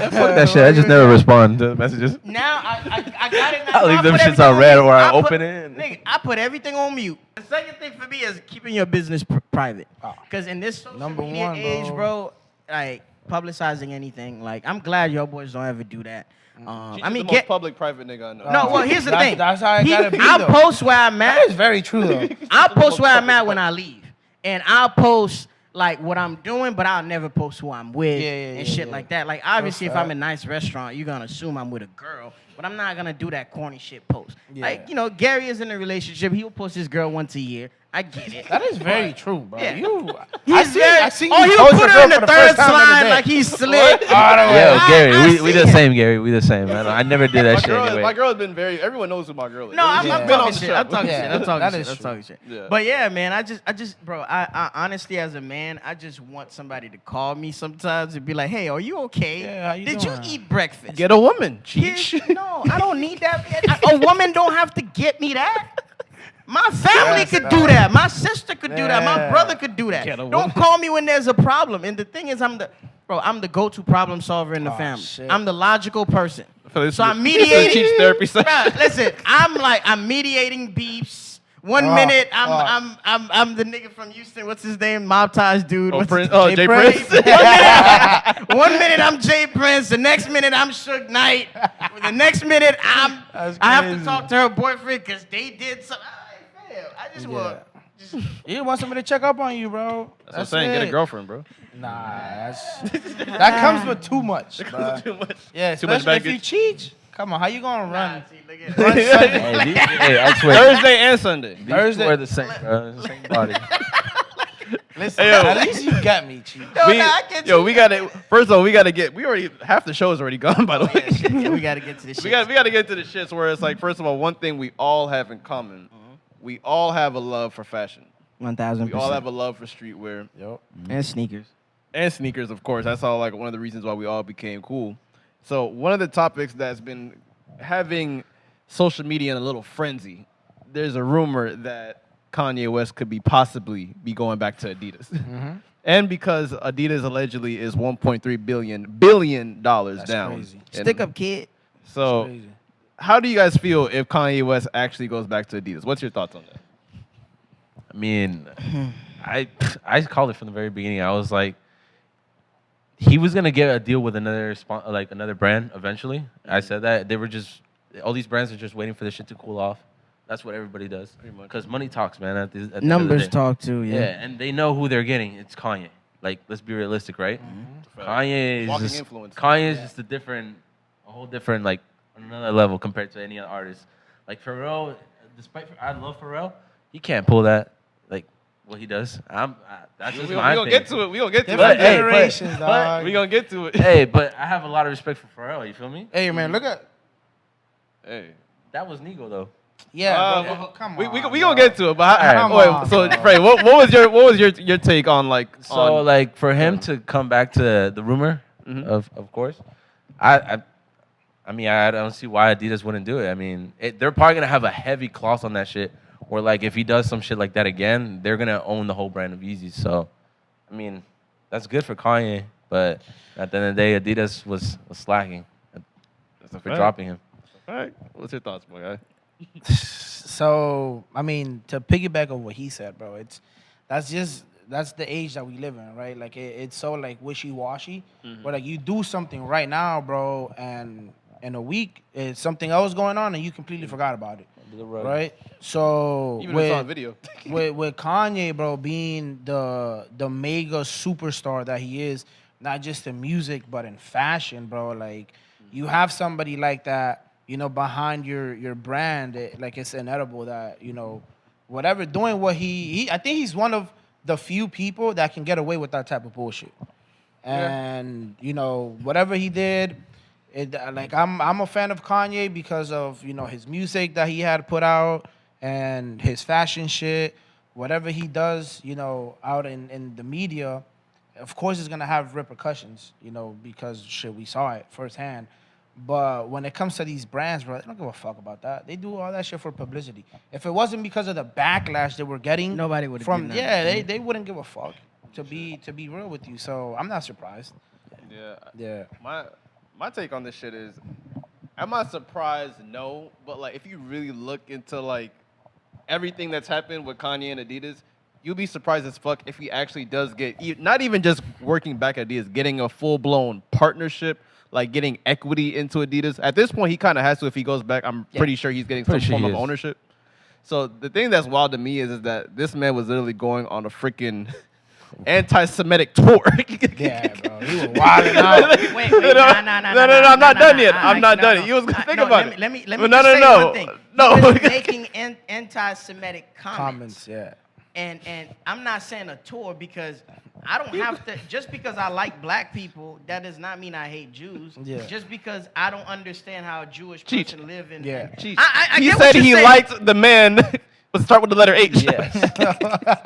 [SPEAKER 1] is.
[SPEAKER 4] Fuck that shit. I just never respond to the messages.
[SPEAKER 1] Now, I got it. Now,
[SPEAKER 4] I leave them
[SPEAKER 1] put
[SPEAKER 4] shits
[SPEAKER 1] everything
[SPEAKER 4] on red
[SPEAKER 1] mute.
[SPEAKER 4] or I open it.
[SPEAKER 1] Nigga, I put everything on mute. The second thing for me is keeping your business private. Because in this social media age, bro, like, publicizing anything, like, I'm glad your boys don't ever do that.
[SPEAKER 3] I mean, the most public private nigga I know.
[SPEAKER 1] No, well, here's the thing.
[SPEAKER 2] That's how I gotta be,
[SPEAKER 1] I'll
[SPEAKER 2] though.
[SPEAKER 1] post where I'm at.
[SPEAKER 2] That is very true, though.
[SPEAKER 1] I'll post where I'm at when I leave. And I'll post, like, what I'm doing, but I'll never post who I'm with and shit like that. Like, obviously, if I'm in a nice restaurant, you're going to assume I'm with a girl. But I'm not going to do that corny shit post. Like, you know, Gary is in a relationship. He'll post his girl once a year. I get it.
[SPEAKER 2] That is very true, bro.
[SPEAKER 1] Yeah.
[SPEAKER 2] I see you
[SPEAKER 1] he'll
[SPEAKER 2] post
[SPEAKER 1] put
[SPEAKER 2] your
[SPEAKER 1] her
[SPEAKER 2] girl
[SPEAKER 1] in the
[SPEAKER 2] for
[SPEAKER 1] third
[SPEAKER 2] first time in the
[SPEAKER 1] slide
[SPEAKER 2] day.
[SPEAKER 1] like he's slick.
[SPEAKER 4] Yo,
[SPEAKER 1] I
[SPEAKER 4] Gary, we
[SPEAKER 1] see
[SPEAKER 4] the
[SPEAKER 1] it.
[SPEAKER 4] same, Gary. We the same. I never did that shit anyway.
[SPEAKER 3] My girl has been very. Everyone knows who my girl is.
[SPEAKER 1] No, I'm
[SPEAKER 3] been on
[SPEAKER 1] talking
[SPEAKER 3] the
[SPEAKER 1] shit.
[SPEAKER 3] show.
[SPEAKER 1] I'm talking
[SPEAKER 2] Yeah,
[SPEAKER 1] shit. I'm talking
[SPEAKER 2] that
[SPEAKER 1] shit.
[SPEAKER 2] is
[SPEAKER 1] I'm
[SPEAKER 2] true.
[SPEAKER 1] talking shit.
[SPEAKER 3] Yeah.
[SPEAKER 1] But yeah, man, I just, bro, I honestly, as a man, I just want somebody to call me sometimes and be like, hey, are you okay?
[SPEAKER 2] Yeah, how you
[SPEAKER 1] Did
[SPEAKER 2] doing?
[SPEAKER 1] you eat breakfast?
[SPEAKER 3] Get a woman.
[SPEAKER 1] No, I don't need that. A woman don't have to get me that. My family
[SPEAKER 2] Yes,
[SPEAKER 1] could
[SPEAKER 2] dog.
[SPEAKER 1] do that. My sister could do that. My
[SPEAKER 2] Yeah.
[SPEAKER 1] brother could do that.
[SPEAKER 3] Get a
[SPEAKER 1] Don't
[SPEAKER 3] woman.
[SPEAKER 1] call me when there's a problem. And the thing is, I'm the go-to problem solver in the family.
[SPEAKER 2] Shit.
[SPEAKER 1] I'm the logical person.
[SPEAKER 3] So this
[SPEAKER 1] So
[SPEAKER 3] is-
[SPEAKER 1] I'm
[SPEAKER 3] this is a
[SPEAKER 1] mediating.
[SPEAKER 3] cheap therapy session.
[SPEAKER 1] Bruh, listen, I'm mediating beefs. One minute I'm the nigga from Houston. What's his name? Mob Ties dude. What's his-
[SPEAKER 3] Jay Prince.
[SPEAKER 1] One minute I'm Jay Prince. The next minute I'm Suge Knight. The next minute I have to talk to her boyfriend because they did something. I just want.
[SPEAKER 2] You want somebody to check up on you, bro.
[SPEAKER 3] That's what I'm saying. Get a girlfriend, bro.
[SPEAKER 2] Nah, that comes with too much. Bruh.
[SPEAKER 3] Too much.
[SPEAKER 2] Yeah,
[SPEAKER 3] Too much
[SPEAKER 2] especially if you
[SPEAKER 3] baggage.
[SPEAKER 2] cheat. Come on, how you gonna run?
[SPEAKER 1] Run Sunday.
[SPEAKER 4] Hey, I swear.
[SPEAKER 3] Thursday and Sunday.
[SPEAKER 4] These
[SPEAKER 2] Thursday.
[SPEAKER 4] two are the same, bro. The same body.
[SPEAKER 2] Listen,
[SPEAKER 3] Hey, yo.
[SPEAKER 2] at least you got me, Chief.
[SPEAKER 3] We got it. First of all, we got to get. We already half the show is already gone. By the way,
[SPEAKER 1] Yeah, we gotta get to this shit.
[SPEAKER 3] we got to get to the shits where it's like, first of all, one thing we all have in common, we all have a love for fashion.
[SPEAKER 1] 1,000%.
[SPEAKER 3] We all have a love for streetwear
[SPEAKER 2] Yep.
[SPEAKER 1] And sneakers.
[SPEAKER 3] and sneakers, of course. That's all like one of the reasons why we all became cool. So one of the topics that's been having social media in a little frenzy. There's a rumor that Kanye West could possibly be going back to Adidas. And because Adidas allegedly is $1.3 billion
[SPEAKER 2] That's
[SPEAKER 3] down.
[SPEAKER 2] crazy.
[SPEAKER 3] And
[SPEAKER 1] Stick up, kid.
[SPEAKER 3] So,
[SPEAKER 2] Crazy.
[SPEAKER 3] how do you guys feel if Kanye West actually goes back to Adidas? What's your thoughts on that?
[SPEAKER 4] I mean, I called it from the very beginning. I was like, he was gonna get a deal with another another brand eventually. I said that they were just all these brands are just waiting for this shit to cool off. That's what everybody does. Because money talks, man. At the end of the
[SPEAKER 1] Numbers
[SPEAKER 4] day.
[SPEAKER 1] talk too,
[SPEAKER 4] Yeah,
[SPEAKER 1] yeah.
[SPEAKER 4] and they know who they're getting. It's Kanye. Like, let's be realistic, right? Kanye is
[SPEAKER 3] Walking
[SPEAKER 4] just,
[SPEAKER 3] influence.
[SPEAKER 4] Kanye is just a whole different, like, another level compared to any other artist. Like Pharrell, despite I love Pharrell, he can't pull that, like what he does. That's just
[SPEAKER 3] We
[SPEAKER 4] my
[SPEAKER 3] gonna
[SPEAKER 4] thing.
[SPEAKER 3] get to it. We gonna get to
[SPEAKER 2] Different
[SPEAKER 3] it.
[SPEAKER 4] hey,
[SPEAKER 2] generations, dog.
[SPEAKER 3] We gonna get to it.
[SPEAKER 4] Hey, but I have a lot of respect for Pharrell. You feel me?
[SPEAKER 2] Hey, man, look at.
[SPEAKER 3] Hey.
[SPEAKER 4] That was Nigo though.
[SPEAKER 2] Yeah, bro, come on.
[SPEAKER 3] We gonna get to it, but
[SPEAKER 2] Come
[SPEAKER 3] wait,
[SPEAKER 2] on,
[SPEAKER 3] so
[SPEAKER 2] bro.
[SPEAKER 3] Frey, what was your take on like
[SPEAKER 4] So
[SPEAKER 3] on,
[SPEAKER 4] like for him to come back to the rumor, of course, I mean I don't see why Adidas wouldn't do it. I mean they're probably gonna have a heavy clause on that shit. Or like if he does some shit like that again, they're gonna own the whole brand of Yeezys. So, I mean, that's good for Kanye, but at the end of the day, Adidas was slacking for
[SPEAKER 3] fact.
[SPEAKER 4] dropping him.
[SPEAKER 3] all right, what's your thoughts, my guy?
[SPEAKER 2] So, I mean, to piggyback on what he said, bro, that's the age that we live in, right? Like it's so like wishy-washy. But like you do something right now, bro, and in a week, it's something else going on, and you completely forgot about it, right? So
[SPEAKER 3] Even if it's on video.
[SPEAKER 2] with Kanye, bro, being the mega superstar that he is, not just in music but in fashion, bro. Like you have somebody like that, you know, behind your brand. Like it's inedible that, you know, whatever doing what he I think he's one of the few people that can get away with that type of bullshit. and you know whatever he did. Like I'm a fan of Kanye because of his music that he had put out and his fashion shit. Whatever he does, out in the media, of course it's gonna have repercussions, because shit we saw it firsthand. But when it comes to these brands, bro, they don't give a fuck about that. They do all that shit for publicity. If it wasn't because of the backlash they were getting,
[SPEAKER 1] nobody would
[SPEAKER 2] from they wouldn't give a fuck. To be real with you, so I'm not surprised.
[SPEAKER 3] Yeah. My take on this shit is, am I surprised? No, but like if you really look into like everything that's happened with Kanye and Adidas, you'll be surprised as fuck if he actually does get not even just working back at Adidas, getting a full blown partnership. Like getting equity into Adidas. At this point, he kind of has to if he goes back. I'm pretty sure he's getting some form of ownership. So the thing that's wild to me is that this man was literally going on a freaking anti-Semitic tour.
[SPEAKER 2] Yeah, bro. He was wilding out.
[SPEAKER 1] Wait,
[SPEAKER 3] no, I'm not done yet. I'm not done. He was think about it.
[SPEAKER 1] Let me
[SPEAKER 3] No,
[SPEAKER 1] just say one thing.
[SPEAKER 3] No.
[SPEAKER 1] He was making anti-Semitic comments.
[SPEAKER 2] Yeah.
[SPEAKER 1] And I'm not saying a tour because I don't have to. Just because I like black people, that does not mean I hate Jews.
[SPEAKER 2] Yeah.
[SPEAKER 1] Just because I don't understand how a Jewish person live in.
[SPEAKER 2] Yeah.
[SPEAKER 1] I
[SPEAKER 3] He
[SPEAKER 1] get
[SPEAKER 3] said
[SPEAKER 1] what you're
[SPEAKER 3] he
[SPEAKER 1] saying.
[SPEAKER 3] liked the man. Let's start with the letter H.
[SPEAKER 4] Yes.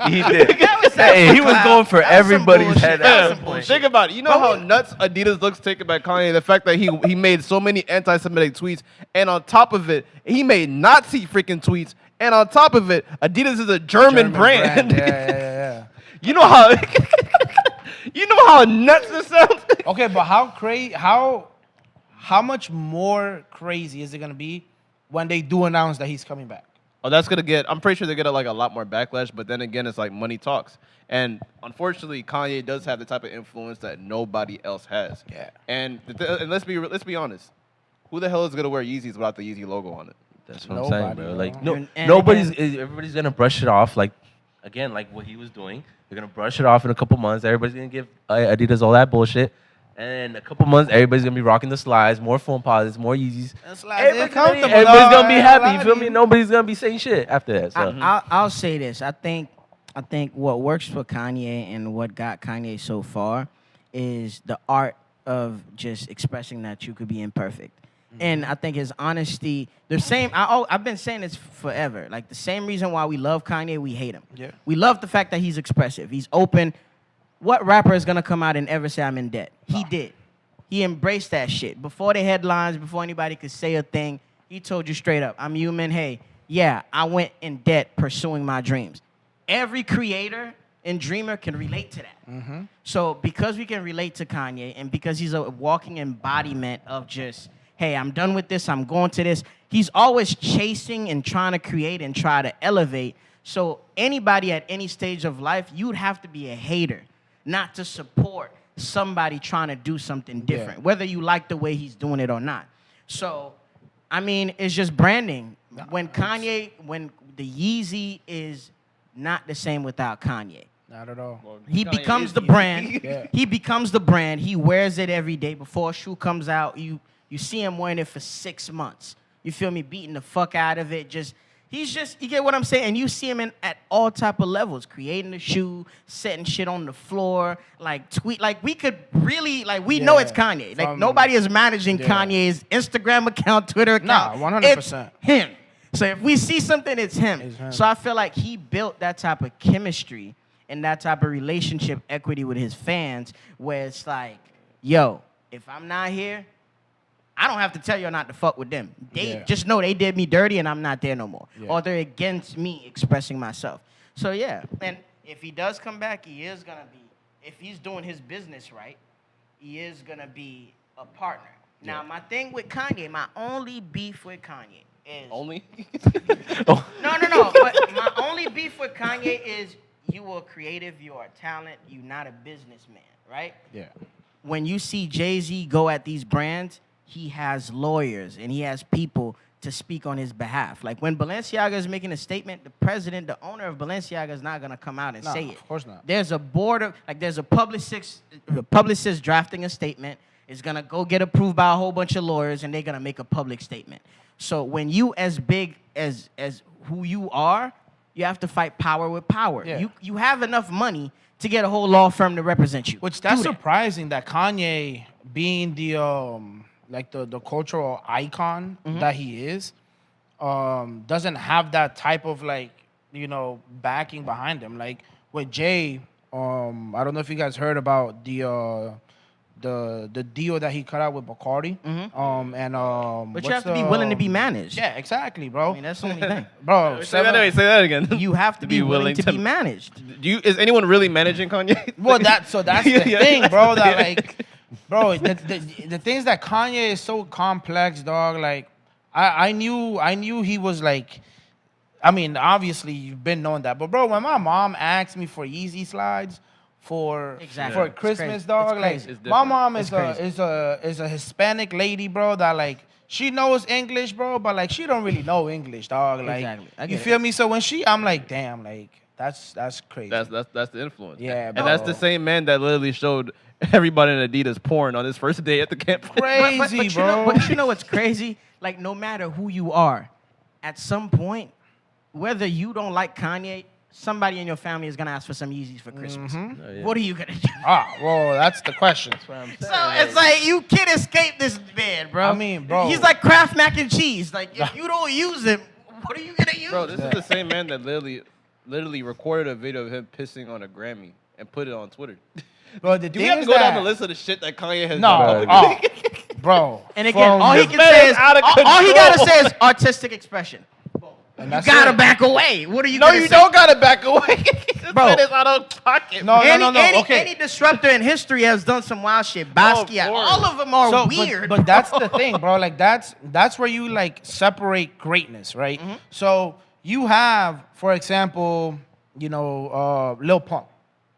[SPEAKER 4] He did.
[SPEAKER 1] Hey,
[SPEAKER 4] he was going for everybody's head.
[SPEAKER 3] Think about it. You know how nuts Adidas looks taken by Kanye? The fact that he made so many anti-Semitic tweets, and on top of it, he made Nazi freaking tweets, and on top of it, Adidas is a German brand.
[SPEAKER 2] Yeah.
[SPEAKER 3] You know how nuts this sounds?
[SPEAKER 2] Okay, but how much more crazy is it gonna be when they do announce that he's coming back?
[SPEAKER 3] Oh, that's gonna get. I'm pretty sure they get like a lot more backlash. But then again, it's like money talks, and unfortunately, Kanye does have the type of influence that nobody else has.
[SPEAKER 2] Yeah.
[SPEAKER 3] And let's be honest, who the hell is gonna wear Yeezys without the Yeezy logo on it?
[SPEAKER 4] That's what I'm saying, bro. Like
[SPEAKER 1] And
[SPEAKER 4] everybody's gonna brush it off. Like again, like what he was doing. They're gonna brush it off in a couple months. Everybody's gonna give Adidas all that bullshit. And in a couple months, everybody's gonna be rocking the slides, more foam posits, more Yeezys. Everybody's gonna be happy. You feel me? Nobody's gonna be saying shit after that. So.
[SPEAKER 1] I'll say this. I think what works for Kanye and what got Kanye so far is the art of just expressing that you could be imperfect. And I think his honesty, the same. I've been saying this forever. Like the same reason why we love Kanye, we hate him.
[SPEAKER 2] Yeah.
[SPEAKER 1] We love the fact that he's expressive. He's open. What rapper is gonna come out and ever say I'm in debt? He did. He embraced that shit. Before the headlines, before anybody could say a thing, he told you straight up, I'm human. Hey, yeah, I went in debt pursuing my dreams. Every creator and dreamer can relate to that.
[SPEAKER 2] Mm-hmm.
[SPEAKER 1] So because we can relate to Kanye and because he's a walking embodiment of just, hey, I'm done with this, I'm going to this, he's always chasing and trying to create and try to elevate. So anybody at any stage of life, you'd have to be a hater not to support somebody trying to do something different, whether you like the way he's doing it or not. So, I mean, it's just branding. When the Yeezy is not the same without Kanye.
[SPEAKER 2] Not at all.
[SPEAKER 3] Well,
[SPEAKER 1] He
[SPEAKER 3] Kanye
[SPEAKER 1] becomes
[SPEAKER 3] is
[SPEAKER 1] the
[SPEAKER 3] Yeezy.
[SPEAKER 1] brand.
[SPEAKER 2] Yeah.
[SPEAKER 1] He becomes the brand. He wears it every day. Before a shoe comes out, you see him wearing it for 6 months. You feel me? Beating the fuck out of it. You get what I'm saying? And you see him at all type of levels, creating the shoe, setting shit on the floor, like tweet. Like we could really, like we know it's Kanye. Like nobody is managing Kanye's Instagram account, Twitter account.
[SPEAKER 2] Nah, 100%.
[SPEAKER 1] It's him. So if we see something, it's him. So I feel like he built that type of chemistry and that type of relationship equity with his fans where it's like, yo, if I'm not here, I don't have to tell you not to fuck with them. They just know they did me dirty and I'm not there no more. Yeah. Or they're against me expressing myself. So yeah, and if he does come back, he is gonna be, if he's doing his business right, he is gonna be a partner. Now my thing with Kanye, my only beef with Kanye is
[SPEAKER 3] Only?
[SPEAKER 1] No. But my only beef with Kanye is you are creative, you are a talent, you're not a businessman, right?
[SPEAKER 2] Yeah.
[SPEAKER 1] When you see Jay-Z go at these brands, he has lawyers and he has people to speak on his behalf. Like when Balenciaga is making a statement, the president, the owner of Balenciaga is not gonna come out and say it.
[SPEAKER 2] Of course not.
[SPEAKER 1] There's a board of, like there's a publicist drafting a statement. It's gonna go get approved by a whole bunch of lawyers and they're gonna make a public statement. So when you as big as who you are, You have to fight power with power.
[SPEAKER 2] Yeah.
[SPEAKER 1] You have enough money to get a whole law firm to represent you.
[SPEAKER 2] Which that's
[SPEAKER 1] Do that.
[SPEAKER 2] surprising that Kanye, being the like the cultural icon that he is, doesn't have that type of like, you know, backing behind him. Like with Jay, I don't know if you guys heard about the deal that he cut out with Bacardi.
[SPEAKER 1] But you have to be willing to be managed.
[SPEAKER 2] Yeah, exactly, bro.
[SPEAKER 1] I mean, that's the only thing.
[SPEAKER 2] Bro,
[SPEAKER 3] Say that again.
[SPEAKER 1] You have to be willing to be managed.
[SPEAKER 3] Is anyone really managing Kanye?
[SPEAKER 2] Well, that's the thing, bro. That like, bro, the things that Kanye is so complex, dog. Like, I knew he was like, I mean, obviously you've been knowing that, but bro, when my mom asked me for Yeezy slides for Christmas, dog, like my mom is a Hispanic lady, bro. That like she knows English, bro, but like she don't really know English, dog. Like, you feel me? So when I'm like, damn, like. That's crazy.
[SPEAKER 3] That's the influence.
[SPEAKER 2] Yeah, bro.
[SPEAKER 3] And that's the same man that literally showed everybody in Adidas porn on his first day at the camp.
[SPEAKER 2] Crazy, bro.
[SPEAKER 1] But you know what's crazy? Like, no matter who you are, at some point, whether you don't like Kanye, somebody in your family is gonna ask for some Yeezys for Christmas.
[SPEAKER 4] Oh, yeah.
[SPEAKER 1] What are you gonna do?
[SPEAKER 2] Well, that's the question.
[SPEAKER 1] So it's like you can't escape this man, bro.
[SPEAKER 2] I mean, bro.
[SPEAKER 1] He's like Kraft mac and cheese. Like, if you don't use him, what are you gonna use?
[SPEAKER 3] Bro, this is the same man that literally recorded a video of him pissing on a Grammy and put it on Twitter.
[SPEAKER 2] Bro, the
[SPEAKER 3] Do
[SPEAKER 2] thing
[SPEAKER 3] we have
[SPEAKER 2] is
[SPEAKER 3] to go down
[SPEAKER 2] that-
[SPEAKER 3] the list of the shit that Kanye has
[SPEAKER 2] No,
[SPEAKER 3] done?
[SPEAKER 2] bro.
[SPEAKER 1] And again, all he can
[SPEAKER 3] man
[SPEAKER 1] say
[SPEAKER 3] is
[SPEAKER 1] is
[SPEAKER 3] out of
[SPEAKER 1] all he gotta
[SPEAKER 3] control.
[SPEAKER 1] say is artistic expression.
[SPEAKER 2] And
[SPEAKER 1] You
[SPEAKER 2] that's
[SPEAKER 1] gotta
[SPEAKER 2] it.
[SPEAKER 1] back away. What are you
[SPEAKER 3] No,
[SPEAKER 1] gonna
[SPEAKER 3] you
[SPEAKER 1] say?
[SPEAKER 3] don't gotta back away. This
[SPEAKER 1] Bro.
[SPEAKER 3] man is out of pocket.
[SPEAKER 2] No,
[SPEAKER 1] Any
[SPEAKER 2] okay.
[SPEAKER 1] disruptor in history has done some wild shit. Basquiat,
[SPEAKER 3] course.
[SPEAKER 1] all of them are
[SPEAKER 2] So,
[SPEAKER 1] weird.
[SPEAKER 2] but that's the thing, bro. Like that's where you like separate greatness, right? So you have, for example, you know, Lil Pump.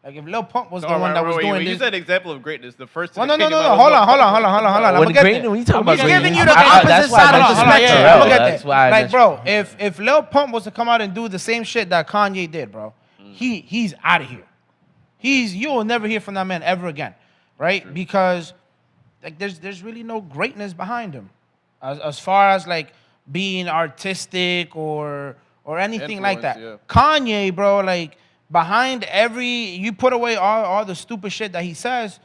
[SPEAKER 2] Like if Lil Pump was the one that was doing
[SPEAKER 3] You
[SPEAKER 2] this.
[SPEAKER 3] said example of greatness. The first.
[SPEAKER 2] Well,
[SPEAKER 3] thing
[SPEAKER 2] no.
[SPEAKER 3] that came to mind
[SPEAKER 2] Hold
[SPEAKER 3] was
[SPEAKER 2] on. I'm
[SPEAKER 4] When
[SPEAKER 2] gonna get
[SPEAKER 4] great,
[SPEAKER 2] there.
[SPEAKER 4] when you talk
[SPEAKER 2] I'm
[SPEAKER 4] about
[SPEAKER 1] just
[SPEAKER 4] greatness,
[SPEAKER 1] giving you the
[SPEAKER 4] that's
[SPEAKER 1] opposite
[SPEAKER 4] why
[SPEAKER 1] side of
[SPEAKER 4] I
[SPEAKER 1] the
[SPEAKER 4] mentioned
[SPEAKER 1] spectrum.
[SPEAKER 4] Pharrell.
[SPEAKER 2] I'm gonna get
[SPEAKER 4] That's
[SPEAKER 2] there.
[SPEAKER 4] why I
[SPEAKER 2] Like,
[SPEAKER 4] mentioned-
[SPEAKER 2] bro, if Lil Pump was to come out and do the same shit that Kanye did, bro, he's out of here. You will never hear from that man ever again, right?
[SPEAKER 3] True.
[SPEAKER 2] Because like there's really no greatness behind him, as far as like being artistic or anything like that.
[SPEAKER 3] Influence,
[SPEAKER 2] Kanye, bro, like behind you put away all the stupid shit that he says,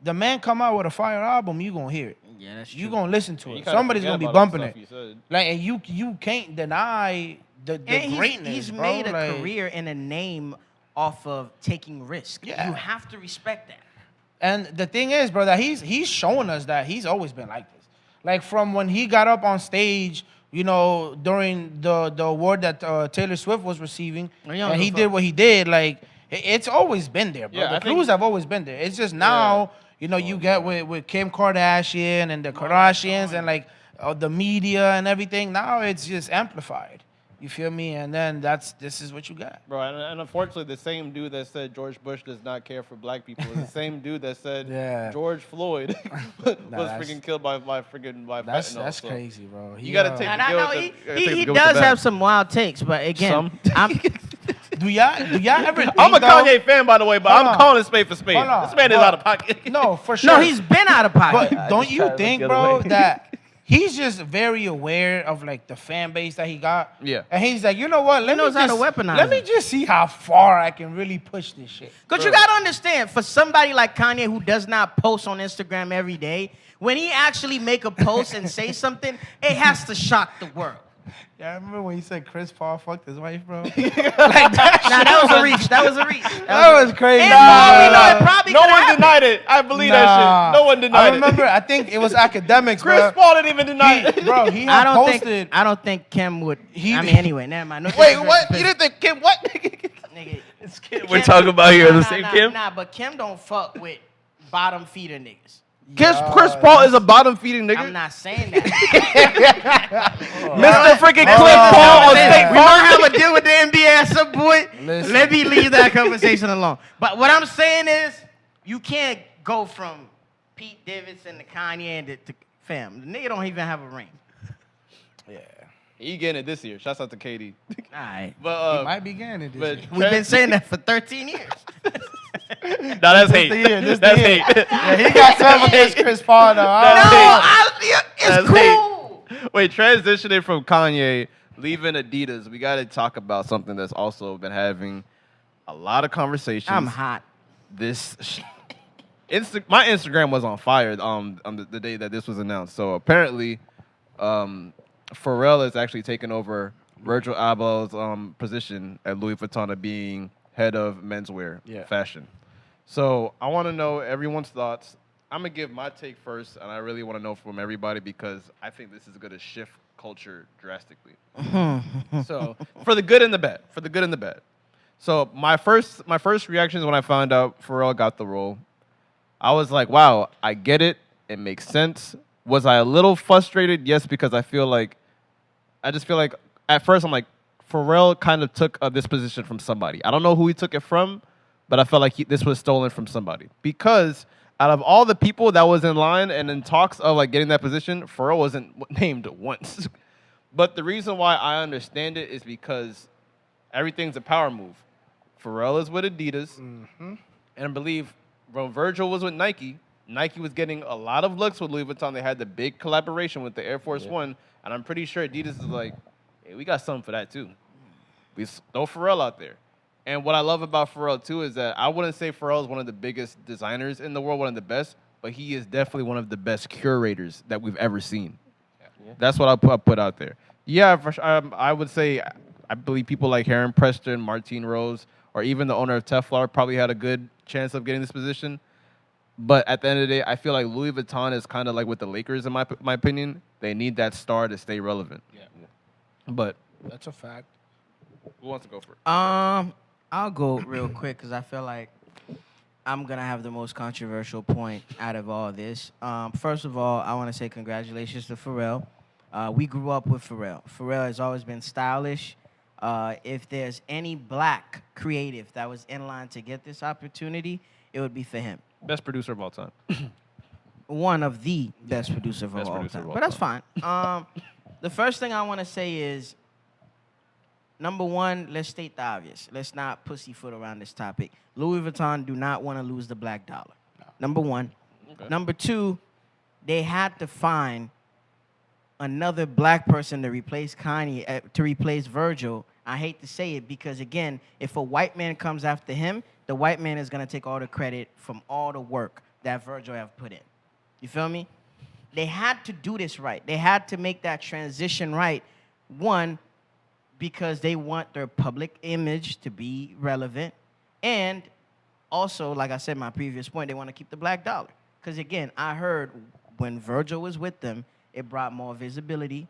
[SPEAKER 2] the man come out with a fire album, you gonna hear it.
[SPEAKER 1] yeah, that's
[SPEAKER 2] You gonna listen to
[SPEAKER 3] You
[SPEAKER 2] it.
[SPEAKER 3] kinda
[SPEAKER 2] Somebody's
[SPEAKER 3] forget
[SPEAKER 2] gonna be
[SPEAKER 3] about all the
[SPEAKER 2] bumping it.
[SPEAKER 3] stuff he said.
[SPEAKER 2] Like, and you can't deny the
[SPEAKER 1] and
[SPEAKER 2] greatness.
[SPEAKER 1] he's
[SPEAKER 2] bro.
[SPEAKER 1] made a
[SPEAKER 2] Like,
[SPEAKER 1] career and a name off of taking risk.
[SPEAKER 2] Yeah.
[SPEAKER 1] You have to respect that.
[SPEAKER 2] And the thing is, bro, that he's showing us that he's always been like this. Like from when he got up on stage, you know, during the award that Taylor Swift was receiving,
[SPEAKER 1] Oh, yeah,
[SPEAKER 2] and he
[SPEAKER 1] no
[SPEAKER 2] did
[SPEAKER 1] fuck.
[SPEAKER 2] what he did. Like it's always been there, bro.
[SPEAKER 3] Yeah,
[SPEAKER 2] The
[SPEAKER 3] I think-
[SPEAKER 2] clues have always been there. It's just now, you know, you get with Kim Kardashian and the Kardashians and like the media and everything. Now it's just amplified. You feel me? And then this is what you got.
[SPEAKER 3] Bro, and unfortunately, the same dude that said George Bush does not care for black people is the same dude that said
[SPEAKER 2] Yeah.
[SPEAKER 3] George Floyd was
[SPEAKER 2] that's-
[SPEAKER 3] freaking killed by
[SPEAKER 2] That's
[SPEAKER 3] fentanyl. So
[SPEAKER 2] crazy, bro.
[SPEAKER 3] You gotta take
[SPEAKER 1] And
[SPEAKER 3] the
[SPEAKER 1] I
[SPEAKER 3] good
[SPEAKER 1] know
[SPEAKER 3] with
[SPEAKER 1] he,
[SPEAKER 3] the-
[SPEAKER 1] he,
[SPEAKER 3] take the
[SPEAKER 1] he
[SPEAKER 3] good with the
[SPEAKER 1] does
[SPEAKER 3] bad.
[SPEAKER 1] have some wild takes, but again,
[SPEAKER 3] Some.
[SPEAKER 1] I'm,
[SPEAKER 2] Do y'all ever? Think,
[SPEAKER 3] I'm a
[SPEAKER 2] though-
[SPEAKER 3] Kanye fan, by the way, but
[SPEAKER 2] Hold
[SPEAKER 3] I'm
[SPEAKER 2] on.
[SPEAKER 3] calling spade for spade.
[SPEAKER 2] Hold on.
[SPEAKER 3] This man is
[SPEAKER 2] But-
[SPEAKER 3] out of pocket.
[SPEAKER 2] No, for sure.
[SPEAKER 1] no, he's been out of pocket.
[SPEAKER 2] But don't
[SPEAKER 4] just
[SPEAKER 2] you
[SPEAKER 4] try to
[SPEAKER 2] think,
[SPEAKER 4] look the
[SPEAKER 2] bro,
[SPEAKER 4] other way.
[SPEAKER 2] that he's just very aware of like the fan base that he got?
[SPEAKER 3] Yeah.
[SPEAKER 2] And he's like, you know what? Let
[SPEAKER 1] knows
[SPEAKER 2] me
[SPEAKER 1] how to
[SPEAKER 2] just,
[SPEAKER 1] weaponize
[SPEAKER 2] Let me
[SPEAKER 1] it.
[SPEAKER 2] just see how far I can really push this shit.
[SPEAKER 1] Because you got to understand, for somebody like Kanye who does not post on Instagram every day, when he actually make a post and say something, it has to shock the world.
[SPEAKER 2] Yeah, I remember when he said Chris Paul fucked his wife, bro.
[SPEAKER 1] Nah, that was a reach. That was a reach.
[SPEAKER 2] That was crazy.
[SPEAKER 1] And for all we know, it probably
[SPEAKER 3] No
[SPEAKER 1] could
[SPEAKER 3] one
[SPEAKER 1] happen.
[SPEAKER 3] denied it. I believe
[SPEAKER 2] Nah.
[SPEAKER 3] that shit. No one denied
[SPEAKER 2] I
[SPEAKER 3] it.
[SPEAKER 2] remember, I think it was academics,
[SPEAKER 3] Chris
[SPEAKER 2] bro.
[SPEAKER 3] Paul didn't even deny it.
[SPEAKER 2] Bro, he
[SPEAKER 1] I
[SPEAKER 2] had
[SPEAKER 1] don't
[SPEAKER 2] posted.
[SPEAKER 1] think. I don't think Kim would.
[SPEAKER 2] He-
[SPEAKER 1] I mean, anyway, never mind. No
[SPEAKER 3] Wait,
[SPEAKER 1] disrespect
[SPEAKER 3] what?
[SPEAKER 1] to
[SPEAKER 3] You didn't think Kim? What?
[SPEAKER 1] Nigga,
[SPEAKER 4] We're talking about here the
[SPEAKER 1] Nah,
[SPEAKER 4] same
[SPEAKER 1] nah,
[SPEAKER 4] Kim.
[SPEAKER 1] Nah, but Kim don't fuck with bottom feeder niggas.
[SPEAKER 3] Chris Paul is a bottom feeding nigga.
[SPEAKER 1] I'm not saying that.
[SPEAKER 3] Mr. freaking
[SPEAKER 2] Hold
[SPEAKER 3] Cliff
[SPEAKER 2] on.
[SPEAKER 3] Paul on
[SPEAKER 2] Listen,
[SPEAKER 3] State
[SPEAKER 1] We
[SPEAKER 3] Farm.
[SPEAKER 1] might have a deal with the NBA at some point.
[SPEAKER 2] Listen.
[SPEAKER 1] Let me leave that conversation alone. But what I'm saying is, you can't go from Pete Davidson to Kanye and to fam. The nigga don't even have a ring.
[SPEAKER 2] Yeah.
[SPEAKER 3] He getting it this year. Shouts out to KD.
[SPEAKER 1] All right.
[SPEAKER 3] But
[SPEAKER 2] He might be getting it this
[SPEAKER 3] but
[SPEAKER 2] year.
[SPEAKER 1] We've been saying that for 13 years.
[SPEAKER 3] no, that's hate.
[SPEAKER 2] the year, this the
[SPEAKER 3] That's
[SPEAKER 2] year.
[SPEAKER 3] hate.
[SPEAKER 2] Yeah, he got some against Chris Paul, though.
[SPEAKER 3] That's
[SPEAKER 1] No,
[SPEAKER 3] hate.
[SPEAKER 1] it's
[SPEAKER 3] That's
[SPEAKER 1] cool.
[SPEAKER 3] Wait, transitioning from Kanye, leaving Adidas, we got to talk about something that's also been having a lot of conversations.
[SPEAKER 1] I'm hot.
[SPEAKER 3] My Instagram was on fire on the day that this was announced. So apparently, Pharrell is actually taking over Virgil Abloh's position at Louis Vuitton of being head of menswear fashion. So I want to know everyone's thoughts. I'm going to give my take first, and I really want to know from everybody because I think this is going to shift culture drastically. So for the good and the bad. So my first reactions when I found out Pharrell got the role, I was like, wow, I get it. It makes sense. Was I a little frustrated? Yes, because I just feel like at first I'm like, Pharrell kind of took this position from somebody. I don't know who he took it from, but I felt like this was stolen from somebody. Because out of all the people that was in line and in talks of like getting that position, Pharrell wasn't named once. But the reason why I understand it is because everything's a power move. Pharrell is with Adidas, and I believe when Virgil was with Nike, Nike was getting a lot of looks with Louis Vuitton. They had the big collaboration with the Air Force One, and I'm pretty sure Adidas is like, hey, we got something for that too. We throw Pharrell out there. And what I love about Pharrell too is that I wouldn't say Pharrell is one of the biggest designers in the world, one of the best, but he is definitely one of the best curators that we've ever seen. Yeah. That's what I put out there. Yeah, I would say I believe people like Heron Preston, Martine Rose, or even the owner of Teflar probably had a good chance of getting this position. But at the end of the day, I feel like Louis Vuitton is kind of like with the Lakers, in my opinion. They need that star to stay relevant. Yeah. But
[SPEAKER 2] that's a fact.
[SPEAKER 3] Who wants to go first?
[SPEAKER 1] I'll go real quick because I feel like I'm going to have the most controversial point out of all this. First of all, I want to say congratulations to Pharrell. We grew up with Pharrell. Pharrell has always been stylish. If there's any black creative that was in line to get this opportunity, it would be for him.
[SPEAKER 3] Best producer of all time.
[SPEAKER 1] One of the best producers of all time. But that's fine. The first thing I want to say is, number one, let's state the obvious. Let's not pussyfoot around this topic. Louis Vuitton do not want to lose the black dollar. Number one. Okay. Number two, they had to find another black person to replace Kanye, to replace Virgil. I hate to say it because, again, if a white man comes after him, the white man is going to take all the credit from all the work that Virgil have put in. You feel me? They had to do this right. They had to make that transition right. One, because they want their public image to be relevant. And also, like I said in my previous point, they want to keep the black dollar. Because, again, I heard when Virgil was with them, it brought more visibility,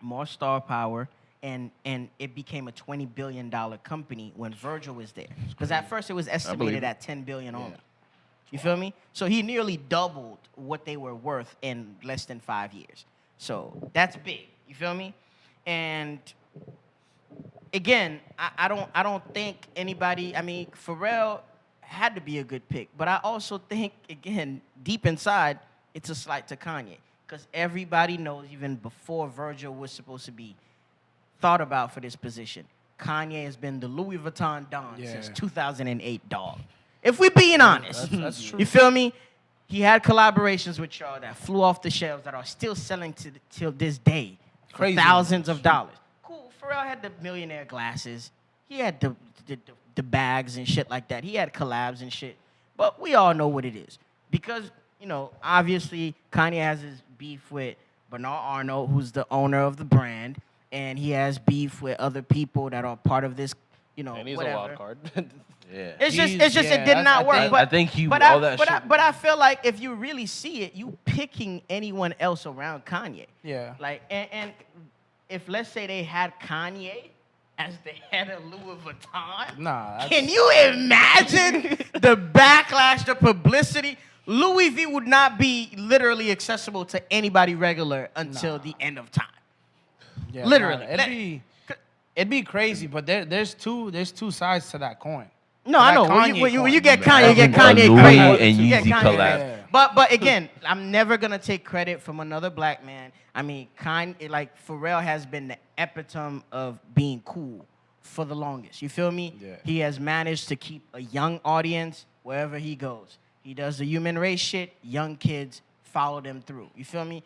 [SPEAKER 1] more star power, and it became a $20 billion company when Virgil was there. Because at first it was estimated at $10 billion only. You feel me? So he nearly doubled what they were worth in less than 5 years. So that's big. You feel me? And again, I don't think anybody. I mean, Pharrell had to be a good pick, but I also think, again, deep inside, it's a slight to Kanye. Because everybody knows, even before Virgil was supposed to be thought about for this position, Kanye has been the Louis Vuitton Don since 2008, dog. If we're being honest,
[SPEAKER 2] that's true.
[SPEAKER 1] You feel me? He had collaborations with y'all that flew off the shelves that are still selling till this day for thousands of dollars. Cool. Pharrell had the millionaire glasses. He had the bags and shit like that. He had collabs and shit. But we all know what it is. Because, you know, obviously Kanye has his beef with Bernard Arnault, who's the owner of the brand, and he has beef with other people that are part of this, you know,
[SPEAKER 3] and he's
[SPEAKER 1] whatever.
[SPEAKER 3] a wild card.
[SPEAKER 4] Yeah.
[SPEAKER 1] It's just it did not work.
[SPEAKER 4] I think he
[SPEAKER 1] but
[SPEAKER 4] all that shit.
[SPEAKER 1] But I feel like if you really see it, you picking anyone else around Kanye.
[SPEAKER 2] Yeah.
[SPEAKER 1] Like and if let's say they had Kanye as the head of Louis Vuitton, can you imagine the backlash, the publicity? Louis V would not be literally accessible to anybody regular until the end of time.
[SPEAKER 2] Yeah,
[SPEAKER 1] literally,
[SPEAKER 2] it'd be crazy. But there's two sides to that coin.
[SPEAKER 1] No, I know. When you get Kanye, you get Kanye
[SPEAKER 4] Louis
[SPEAKER 1] crazy.
[SPEAKER 4] and
[SPEAKER 1] You get
[SPEAKER 4] Yeezy
[SPEAKER 1] Kanye
[SPEAKER 4] collab.
[SPEAKER 1] crazy. But again, I'm never gonna take credit from another black man. I mean, like Pharrell has been the epitome of being cool for the longest. You feel me?
[SPEAKER 2] Yeah.
[SPEAKER 1] He has managed to keep a young audience wherever he goes. He does the human race shit. Young kids follow them through. You feel me?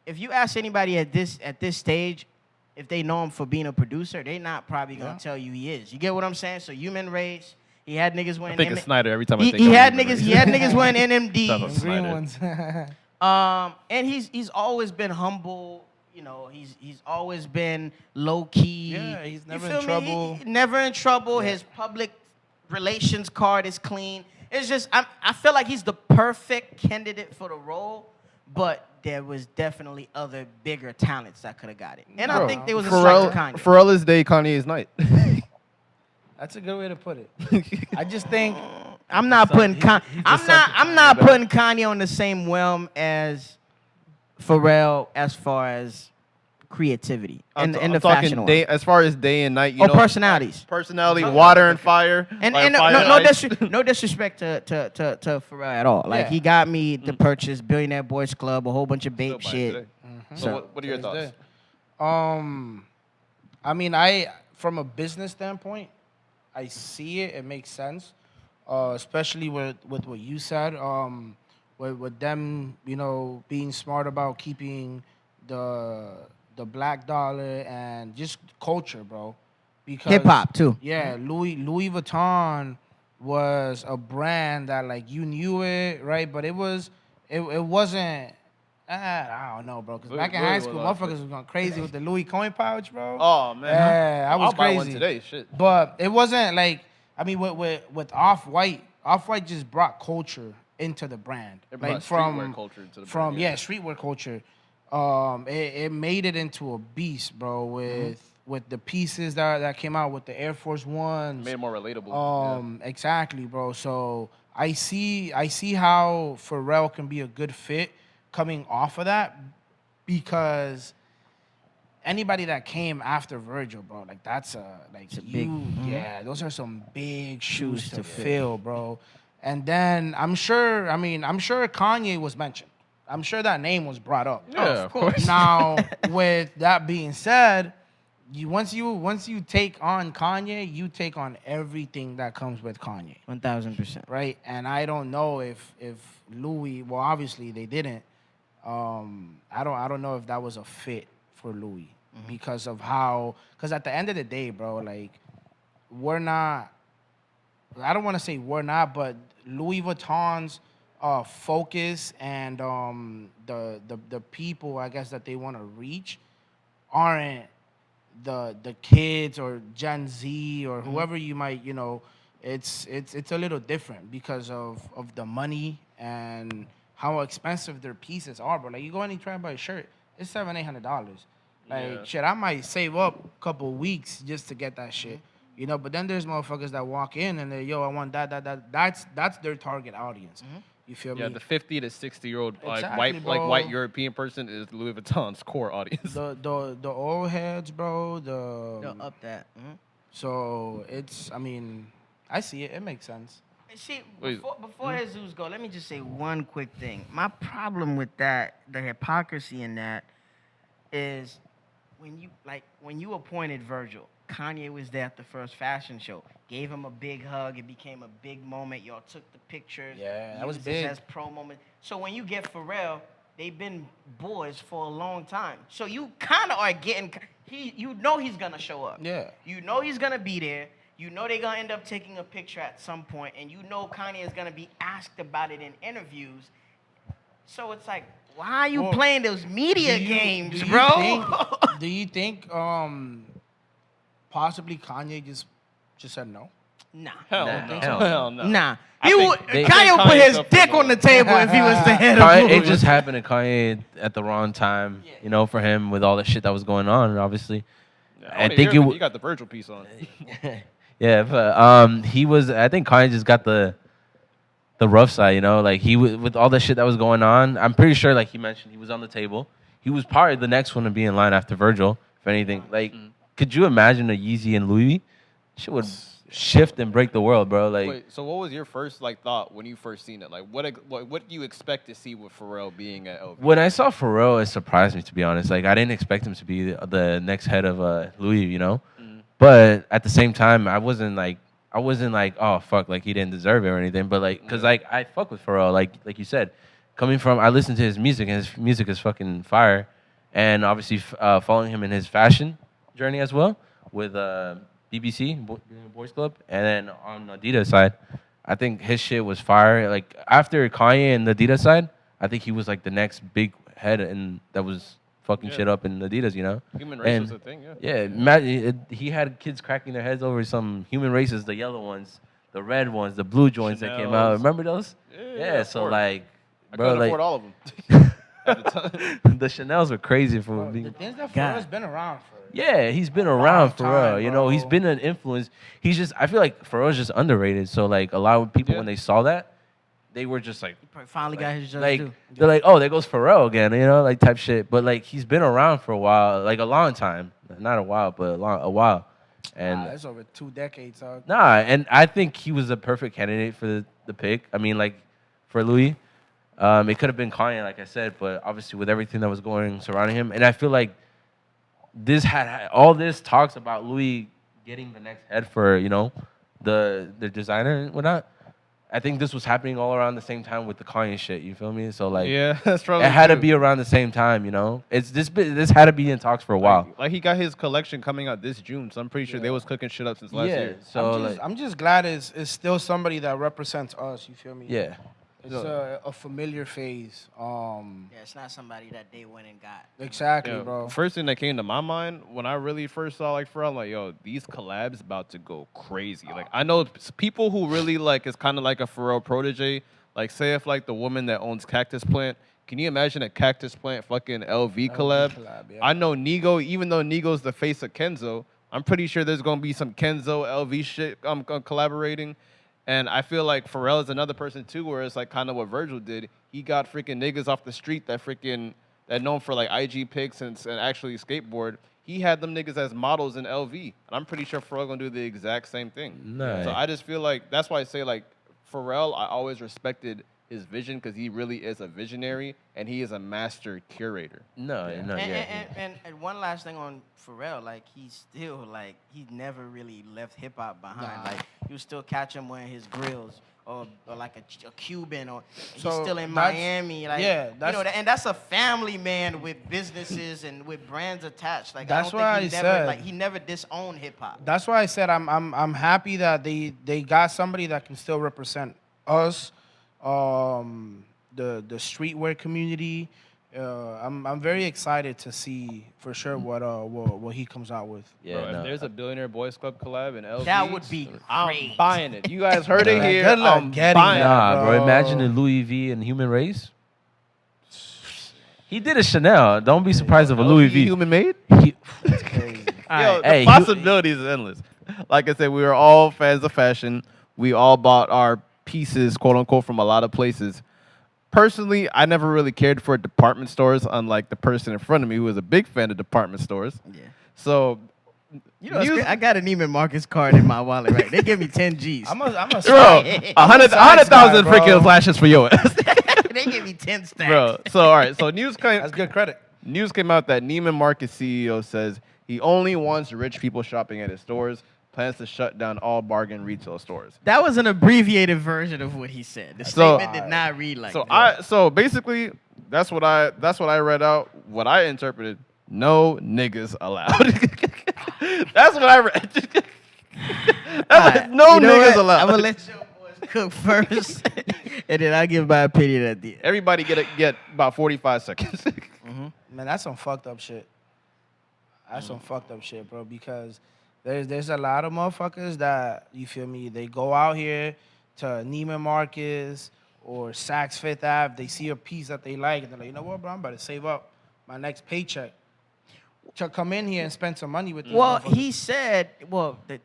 [SPEAKER 1] If you ask anybody at this stage, if they know him for being a producer, they not probably gonna tell you he is. You get what I'm saying? So human race. He had niggas wearing.
[SPEAKER 3] I think it's Snyder every time I think.
[SPEAKER 1] He had niggas wearing NMDs.
[SPEAKER 2] Green ones.
[SPEAKER 1] And he's always been humble. You know, he's always been low key.
[SPEAKER 2] Yeah, he's never
[SPEAKER 1] You
[SPEAKER 2] in
[SPEAKER 1] feel
[SPEAKER 2] trouble.
[SPEAKER 1] me? Never in trouble. His public relations card is clean. It's just I feel like he's the perfect candidate for the role, but there was definitely other bigger talents that could have got it. And I think there was a slight to Kanye.
[SPEAKER 3] Pharrell is day, Kanye is night.
[SPEAKER 2] That's a good way to put it. I just think
[SPEAKER 1] I'm not putting I'm not putting Kanye on the same realm as Pharrell as far as creativity and the
[SPEAKER 3] I'm
[SPEAKER 1] fashion
[SPEAKER 3] talking
[SPEAKER 1] one.
[SPEAKER 3] day, as far as day and night. You know,
[SPEAKER 1] personalities.
[SPEAKER 3] personality, water and fire.
[SPEAKER 1] And
[SPEAKER 3] like
[SPEAKER 1] no,
[SPEAKER 3] fire
[SPEAKER 1] no,
[SPEAKER 3] and ice.
[SPEAKER 1] no disrespect to Pharrell at all. Like he got me to purchase Billionaire Boys Club, a whole bunch of babe
[SPEAKER 3] Still
[SPEAKER 1] shit.
[SPEAKER 3] buying today.
[SPEAKER 1] So
[SPEAKER 3] So what are your thoughts?
[SPEAKER 2] I mean, from a business standpoint, I see it. It makes sense, especially with what you said. With them, you know, being smart about keeping the black dollar and just culture, bro. Because
[SPEAKER 1] hip hop too.
[SPEAKER 2] Yeah, Louis Vuitton was a brand that like you knew it, right? But it wasn't. I don't know, bro. Because back in
[SPEAKER 3] Louis
[SPEAKER 2] high
[SPEAKER 3] was
[SPEAKER 2] school,
[SPEAKER 3] up
[SPEAKER 2] motherfuckers was going crazy with the Louis coin pouch, bro.
[SPEAKER 3] Oh man,
[SPEAKER 2] Yeah, I was
[SPEAKER 3] I'll buy
[SPEAKER 2] crazy.
[SPEAKER 3] one today. Shit.
[SPEAKER 2] But it wasn't like, I mean, with Off-White just brought culture into the brand.
[SPEAKER 3] It
[SPEAKER 2] Like
[SPEAKER 3] brought streetwear culture into the brand, yeah.
[SPEAKER 2] streetwear culture. It made it into a beast, bro. With the pieces that came out with the Air Force Ones.
[SPEAKER 3] Made it more relatable.
[SPEAKER 2] Exactly, bro. So I see how Pharrell can be a good fit coming off of that, because anybody that came after Virgil, bro, like that's those are some big shoes to fill, bro. And then I'm sure Kanye was mentioned. I'm sure that name was brought up.
[SPEAKER 3] Yeah, of course.
[SPEAKER 2] Now, with that being said, once you take on Kanye, you take on everything that comes with Kanye.
[SPEAKER 1] 1000%.
[SPEAKER 2] Right? And I don't know if Louis, well, obviously they didn't. I don't know if that was a fit for Louis because at the end of the day, bro, like we're not. I don't want to say we're not, but Louis Vuitton's focus and the people, I guess, that they want to reach aren't the kids or Gen Z or whoever you might, you know. It's a little different because of the money and how expensive their pieces are, bro. Like you go and you try to buy a shirt, it's $700-800. Like shit, I might save up a couple weeks just to get that shit. You know, but then there's motherfuckers that walk in and they, yo, I want that. That's their target audience. You feel me?
[SPEAKER 3] Yeah, the 50 to 60-year-old
[SPEAKER 2] Exactly,
[SPEAKER 3] white
[SPEAKER 2] bro.
[SPEAKER 3] European person is Louis Vuitton's core audience.
[SPEAKER 2] The old heads, bro.
[SPEAKER 1] They'll up that.
[SPEAKER 2] So it's, I mean, I see it. It makes sense.
[SPEAKER 1] See, before Jesus go, let me just say one quick thing. My problem with that, the hypocrisy in that, is when you appointed Virgil, Kanye was there at the first fashion show, gave him a big hug. It became a big moment. Y'all took the pictures.
[SPEAKER 2] Yeah, that was
[SPEAKER 1] used this
[SPEAKER 2] big.
[SPEAKER 1] as pro moment. So when you get Pharrell, they've been boys for a long time. So you kind of are getting. You know he's gonna show up.
[SPEAKER 2] Yeah.
[SPEAKER 1] You know he's gonna be there. You know they're gonna end up taking a picture at some point, and you know Kanye is gonna be asked about it in interviews. So it's like, why are you playing those media games, bro?
[SPEAKER 2] Do you think possibly Kanye just said no?
[SPEAKER 1] Nah.
[SPEAKER 3] Hell no.
[SPEAKER 1] Nah.
[SPEAKER 3] Kanye
[SPEAKER 1] would put his
[SPEAKER 3] up
[SPEAKER 1] dick
[SPEAKER 3] for
[SPEAKER 1] on the table if he was the head of
[SPEAKER 4] Kanye, it
[SPEAKER 1] Louis.
[SPEAKER 4] just happened to Kanye at the wrong time, you know, for him with all the shit that was going on, obviously. I think
[SPEAKER 3] you got the Virgil piece on.
[SPEAKER 4] Yeah, but I think Kanye just got the rough side, you know, like with all the shit that was going on. I'm pretty sure, like he mentioned, he was on the table. He was probably the next one to be in line after Virgil, if anything. Like, could you imagine a Yeezy and Louis? Shit would shift and break the world, bro. Like,
[SPEAKER 3] wait, so what was your first thought when you first seen it? Like, what do you expect to see with Pharrell being at LV?
[SPEAKER 4] when I saw Pharrell, it surprised me, to be honest. Like, I didn't expect him to be the next head of Louis, you know. But at the same time, I wasn't like, oh fuck, like he didn't deserve it or anything. But like, cause like I fuck with Pharrell, like you said, coming from, I listen to his music and his music is fucking fire, and obviously following him in his fashion, journey as well with BBC Boys Club, and then on Adidas side, I think his shit was fire. Like after Kanye and the Adidas side, I think he was like the next big head and that was fucking shit up in Adidas, you know.
[SPEAKER 3] Human race was a thing, yeah.
[SPEAKER 4] Yeah, imagine he had kids cracking their heads over some human races, the yellow ones, the red ones, the blue joints that came out. Remember those? Yeah. So like, bro,
[SPEAKER 3] I couldn't afford
[SPEAKER 4] like
[SPEAKER 3] all of them at the time.
[SPEAKER 4] the Chanels were crazy for
[SPEAKER 2] Bro,
[SPEAKER 4] being.
[SPEAKER 2] the things that Pharrell's been around for.
[SPEAKER 4] Yeah, he's been around for
[SPEAKER 2] time,
[SPEAKER 4] real. You know, he's
[SPEAKER 2] bro.
[SPEAKER 4] been an influence. He's just, I feel like Pharrell's just underrated. So like a lot of people when they saw that, they were just like,
[SPEAKER 1] Finally got his just
[SPEAKER 4] like
[SPEAKER 1] due.
[SPEAKER 4] they're like, oh, there goes Pharrell again, you know, like type shit. But like he's been around for a while, like a long time, not a while, but a while. And
[SPEAKER 2] It's over 2 decades, dog.
[SPEAKER 4] nah, and I think he was a perfect candidate for the pick. I mean, like for Louis, it could have been Kanye, like I said, but obviously with everything that was going surrounding him, and I feel like this had all this talks about Louis getting the next head for, you know, the designer and whatnot. I think this was happening all around the same time with the Kanye shit. You feel me? So like,
[SPEAKER 3] Yeah, that's probably
[SPEAKER 4] it had to
[SPEAKER 3] true.
[SPEAKER 4] be around the same time. You know, it's this had to be in talks for a while.
[SPEAKER 3] Like he got his collection coming out this June, so I'm pretty sure they was cooking shit up since last year.
[SPEAKER 4] So
[SPEAKER 2] I'm just glad it's still somebody that represents us. You feel me?
[SPEAKER 4] yeah.
[SPEAKER 2] It's a familiar phase.
[SPEAKER 1] Yeah, it's not somebody that they went and got.
[SPEAKER 2] Exactly,
[SPEAKER 3] Yeah,
[SPEAKER 2] bro.
[SPEAKER 3] First thing that came to my mind when I really first saw like Pharrell, I'm like, yo, these collabs about to go crazy. Like I know people who really like is kind of like a Pharrell protege. Like say if like the woman that owns Cactus Plant, can you imagine a Cactus Plant fucking LV collab?
[SPEAKER 2] Yeah.
[SPEAKER 3] I know Nigo, even though Nigo's the face of Kenzo, I'm pretty sure there's gonna be some Kenzo LV shit collaborating. And I feel like Pharrell is another person too, where it's like kind of what Virgil did. He got freaking niggas off the street that known for like IG pics and actually skateboard. He had them niggas as models in LV, and I'm pretty sure Pharrell gonna do the exact same thing.
[SPEAKER 4] Nice.
[SPEAKER 3] So I just feel like that's why I say like Pharrell. I always respected his vision because he really is a visionary and he is a master curator.
[SPEAKER 1] And one last thing on Pharrell, like he's still like he never really left hip hop behind. Like you still catch him wearing his grills or like a Cuban or he's
[SPEAKER 2] So
[SPEAKER 1] still in
[SPEAKER 2] that's-
[SPEAKER 1] Miami. Like
[SPEAKER 2] yeah,
[SPEAKER 1] you know, and that's a family man with businesses and with brands attached. Like
[SPEAKER 2] That's
[SPEAKER 1] I don't
[SPEAKER 2] why
[SPEAKER 1] think
[SPEAKER 2] I said-
[SPEAKER 1] he never disowned hip hop.
[SPEAKER 2] That's why I said I'm happy that they got somebody that can still represent us, the streetwear community. I'm very excited to see for sure what he comes out with.
[SPEAKER 3] Bro, if there's a Billionaire Boys Club collab in LV,
[SPEAKER 1] That would be
[SPEAKER 3] I'm
[SPEAKER 1] great.
[SPEAKER 3] buying it. You guys heard it here.
[SPEAKER 2] Good luck
[SPEAKER 3] I'm
[SPEAKER 2] getting
[SPEAKER 3] buying
[SPEAKER 2] that.
[SPEAKER 3] it.
[SPEAKER 4] Nah, bro. Imagine a Louis V and Human Race. He did a Chanel. Don't be surprised if a Louis V.
[SPEAKER 3] Human made?
[SPEAKER 4] He-
[SPEAKER 2] It's crazy.
[SPEAKER 3] Yo,
[SPEAKER 4] Hey,
[SPEAKER 3] the possibilities is endless. Like I said, we were all fans of fashion. We all bought our pieces, quote unquote, from a lot of places. Personally, I never really cared for department stores, unlike the person in front of me who was a big fan of department stores.
[SPEAKER 1] Yeah.
[SPEAKER 3] So,
[SPEAKER 1] You know, I got a Neiman Marcus card in my wallet, right? They give me 10 G's.
[SPEAKER 2] I'm a
[SPEAKER 3] bro, 100,000
[SPEAKER 2] bro.
[SPEAKER 3] freaking flashes for your ass.
[SPEAKER 1] They give me 10 stacks.
[SPEAKER 3] Bro, so all right, so news
[SPEAKER 2] That's good credit.
[SPEAKER 3] came out that Neiman Marcus CEO says he only wants rich people shopping at his stores, plans to shut down all bargain retail stores.
[SPEAKER 1] That was an abbreviated version of what he said. The
[SPEAKER 3] So-
[SPEAKER 1] statement did not read like
[SPEAKER 3] So
[SPEAKER 1] that.
[SPEAKER 3] so basically that's what I read out. What I interpreted, no niggas allowed. That's what I read. No
[SPEAKER 1] You know
[SPEAKER 3] niggas
[SPEAKER 1] what?
[SPEAKER 3] allowed.
[SPEAKER 1] I'm gonna let your boys cook first, and then I'll give my opinion at the end.
[SPEAKER 3] Everybody get about 45 seconds.
[SPEAKER 2] Man, that's some fucked up shit. That's some fucked up shit, bro. Because there's a lot of motherfuckers that, you feel me, they go out here to Neiman Marcus or Saks Fifth Ave. They see a piece that they like, and they're like, you know what, bro? I'm about to save up my next paycheck to come in here and spend some money with these
[SPEAKER 1] Well,
[SPEAKER 2] motherfuckers.
[SPEAKER 1] he said, well, the